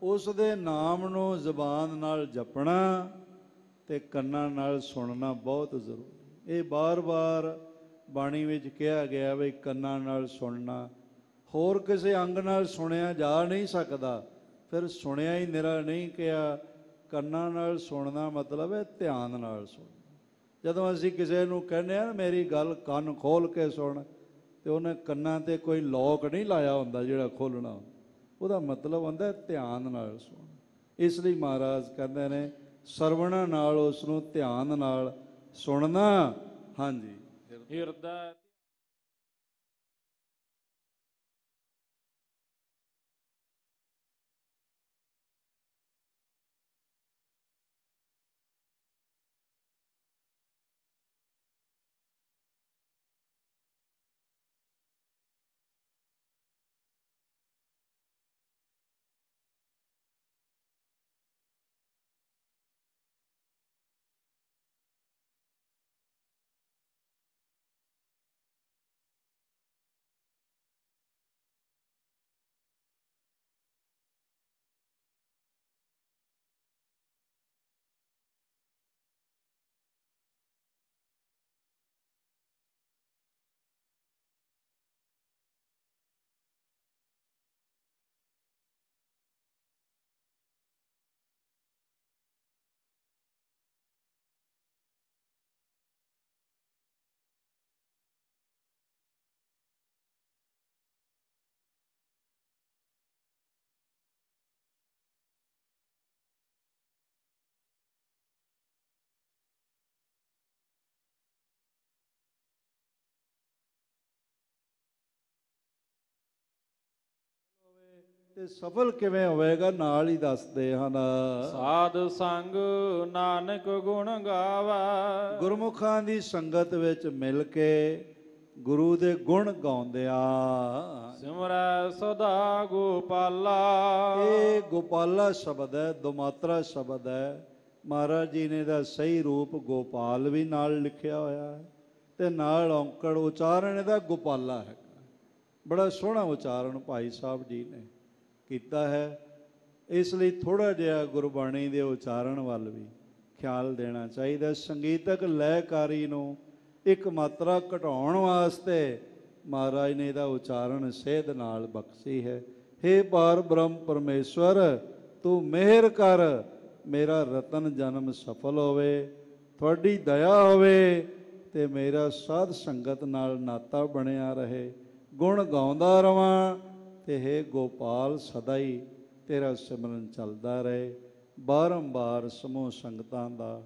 Speaker 2: ਉਸ ਦੇ ਨਾਮ ਨੂੰ ਜ਼ੁਬਾਨ ਨਾਲ ਜਪਣਾ ਤੇ ਕੰਨਾਂ ਨਾਲ ਸੁਣਨਾ ਬਹੁਤ ਜ਼ਰੂਰੀ। ਇਹ ਬਾਰ-ਬਾਰ ਬਾਣੀ ਵਿੱਚ ਕਿਹਾ ਗਿਆ ਵੀ ਕੰਨਾਂ ਨਾਲ ਸੁਣਨਾ, ਹੋਰ ਕਿਸੇ ਅੰਗ ਨਾਲ ਸੁਣਿਆ ਜਾ ਨਹੀਂ ਸਕਦਾ, ਫਿਰ ਸੁਣਿਆ ਹੀ ਨਿਰਾ ਨਹੀਂ ਕਿਹਾ। ਕੰਨਾਂ ਨਾਲ ਸੁਣਨਾ ਮਤਲਬ ਹੈ ਧਿਆਨ ਨਾਲ ਸੁਣਨਾ। ਜਦੋਂ ਅਸੀਂ ਕਿਸੇ ਨੂੰ ਕਹਿੰਦੇ ਹਾਂ ਮੇਰੀ ਗੱਲ ਕੰਨ ਖੋਲ ਕੇ ਸੁਣ, ਤੇ ਉਹਨੇ ਕੰਨਾਂ 'ਤੇ ਕੋਈ ਲੋਕ ਨਹੀਂ ਲਾਇਆ ਹੁੰਦਾ ਜਿਹੜਾ ਖੋਲ੍ਹਣਾ, ਉਹਦਾ ਮਤਲਬ ਹੁੰਦਾ ਧਿਆਨ ਨਾਲ ਸੁਣ। ਇਸ ਲਈ ਮਹਾਰਾਜ ਕਹਿੰਦੇ ਨੇ ਸਰਵਣਾ ਨਾਲ ਉਸ ਨੂੰ ਧਿਆਨ ਨਾਲ ਸੁਣਨਾ। ਹਾਂਜੀ,
Speaker 1: ਹਿਰਦਾ
Speaker 2: ਤੇ ਸਫਲ ਕਿਵੇਂ ਹੋਵੇਗਾ ਨਾਲ ਹੀ ਦੱਸਦੇ ਹਨ।
Speaker 1: ਸਾਧ ਸੰਗ ਨਾਨਕ ਗੁਣ ਗਾਵਾ।
Speaker 2: ਗੁਰਮੁਖਾਂ ਦੀ ਸੰਗਤ ਵਿੱਚ ਮਿਲ ਕੇ ਗੁਰੂ ਦੇ ਗੁਣ ਗਾਉਂਦਿਆਂ
Speaker 1: ਸਿਮਰੈ ਸਦਾ ਗੋਪਾਲਾ।
Speaker 2: ਇਹ ਗੋਪਾਲਾ ਸ਼ਬਦ ਹੈ, ਦੁਮਾਤਰਾ ਸ਼ਬਦ ਹੈ। ਮਹਾਰਾਜ ਜੀ ਨੇ ਦਾ ਸਹੀ ਰੂਪ ਗੋਪਾਲ ਵੀ ਨਾਲ ਲਿਖਿਆ ਹੋਇਆ ਹੈ ਤੇ ਨਾਲ ਔਂਕੜ ਉਚਾਰਨ ਇਹਦਾ ਗੋਪਾਲਾ ਹੈ। ਬੜਾ ਸੋਹਣਾ ਉਚਾਰਨ ਭਾਈ ਸਾਹਿਬ ਜੀ ਨੇ ਕੀਤਾ ਹੈ। ਇਸ ਲਈ ਥੋੜ੍ਹਾ ਜਿਹਾ ਗੁਰਬਾਣੀ ਦੇ ਉਚਾਰਨ ਵੱਲ ਵੀ ਖਿਆਲ ਦੇਣਾ ਚਾਹੀਦਾ। ਸੰਗੀਤਕ ਲੈਕਾਰੀ ਨੂੰ ਇੱਕ ਮਾਤਰਾ ਘਟਾਉਣ ਵਾਸਤੇ ਮਹਾਰਾਜ ਨੇ ਇਹਦਾ ਉਚਾਰਨ ਸੇਧ ਨਾਲ ਬਖਸ਼ੀ ਹੈ। ਹੇ ਪਾਰ ਬ੍ਰਹਮ ਪਰਮੇਸ਼ਵਰ, ਤੂੰ ਮਿਹਰ ਕਰ, ਮੇਰਾ ਰਤਨ ਜਨਮ ਸਫਲ ਹੋਵੇ, ਤੁਹਾਡੀ ਦਇਆ ਹੋਵੇ ਤੇ ਮੇਰਾ ਸਾਧ ਸੰਗਤ ਨਾਲ ਨਾਤਾ ਬਣਿਆ ਰਹੇ, ਗੁਣ ਗਾਉਂਦਾ ਰਵਾਂ ਤੇ ਹੇ ਗੋਪਾਲ ਸਦਾ ਹੀ ਤੇਰਾ ਸਿਮਰਨ ਚੱਲਦਾ ਰਹੇ। ਬਾਰੰਬਾਰ ਸਮੂਹ ਸੰਗਤਾਂ ਦਾ,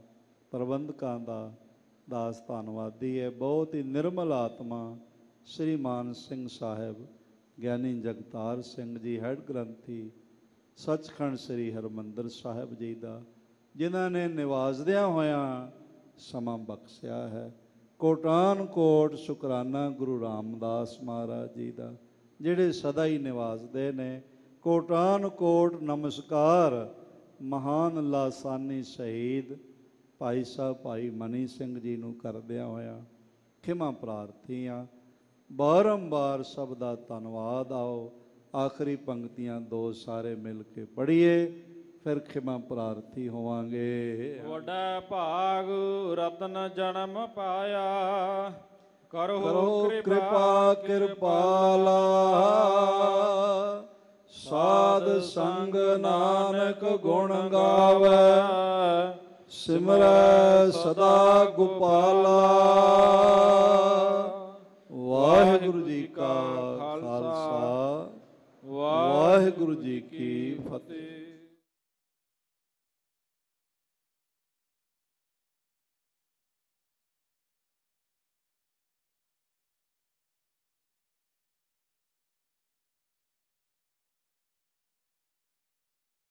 Speaker 2: ਪ੍ਰਬੰਧਕਾਂ ਦਾ ਦਾਸ ਧੰਨਵਾਦੀ ਹੈ। ਬਹੁਤ ਹੀ ਨਿਰਮਲ ਆਤਮਾ ਸ੍ਰੀ ਮਾਨ ਸਿੰਘ ਸਾਹਿਬ, ਗਿਆਨੀ ਜਗਤਾਰ ਸਿੰਘ ਜੀ ਹੈਡ ਗ੍ਰੰਥੀ ਸੱਚਖੰਡ ਸ੍ਰੀ ਹਰਿਮੰਦਰ ਸਾਹਿਬ ਜੀ ਦਾ, ਜਿਨ੍ਹਾਂ ਨੇ ਨਿਵਾਜ਼ਦਿਆਂ ਹੋਇਆਂ ਸਮਾਂ ਬਖਸ਼ਿਆ ਹੈ। ਕੋਟਾਨ ਕੋਟ ਸ਼ੁਕਰਾਨਾ ਗੁਰੂ ਰਾਮਦਾਸ ਮਹਾਰਾਜ ਜੀ ਦਾ, ਜਿਹੜੇ ਸਦਾ ਹੀ ਨਿਵਾਜ਼ਦੇ ਨੇ। ਕੋਟਾਨ ਕੋਟ ਨਮਸਕਾਰ ਮਹਾਨ ਲਾਸਾਨੀ ਸ਼ਹੀਦ ਭਾਈ ਸਾਹਿਬ ਭਾਈ ਮਨੀ ਸਿੰਘ ਜੀ ਨੂੰ ਕਰਦਿਆਂ ਹੋਇਆ ਖਿਮਾ ਪ੍ਰਾਰਥੀ ਹਾਂ। ਬਾਰੰਬਾਰ ਸਭ ਦਾ ਧੰਨਵਾਦ। ਆਓ ਆਖਰੀ ਪੰਕਤੀਆਂ ਦੋ ਸਾਰੇ ਮਿਲ ਕੇ ਪੜ੍ਹੀਏ, ਫਿਰ ਖਿਮਾ ਪ੍ਰਾਰਥੀ ਹੋਵਾਂਗੇ।
Speaker 1: ਵੱਡਾ ਭਾਗ ਰਤਨ ਜਨਮ ਪਾਇਆ, ਕਰੋ
Speaker 2: ਕਿਰਪਾ ਕਿਰਪਾਲਾ। ਸਾਧ ਸੰਗ ਨਾਨਕ ਗੁਣ ਗਾਵੇ, ਸਿਮਰੈ ਸਦਾ ਗੋਪਾਲਾ। ਵਾਹਿਗੁਰੂ ਜੀ ਕਾ ਖਾਲਸਾ, ਵਾਹਿਗੁਰੂ ਜੀ ਕੀ ਫਤਿਹ।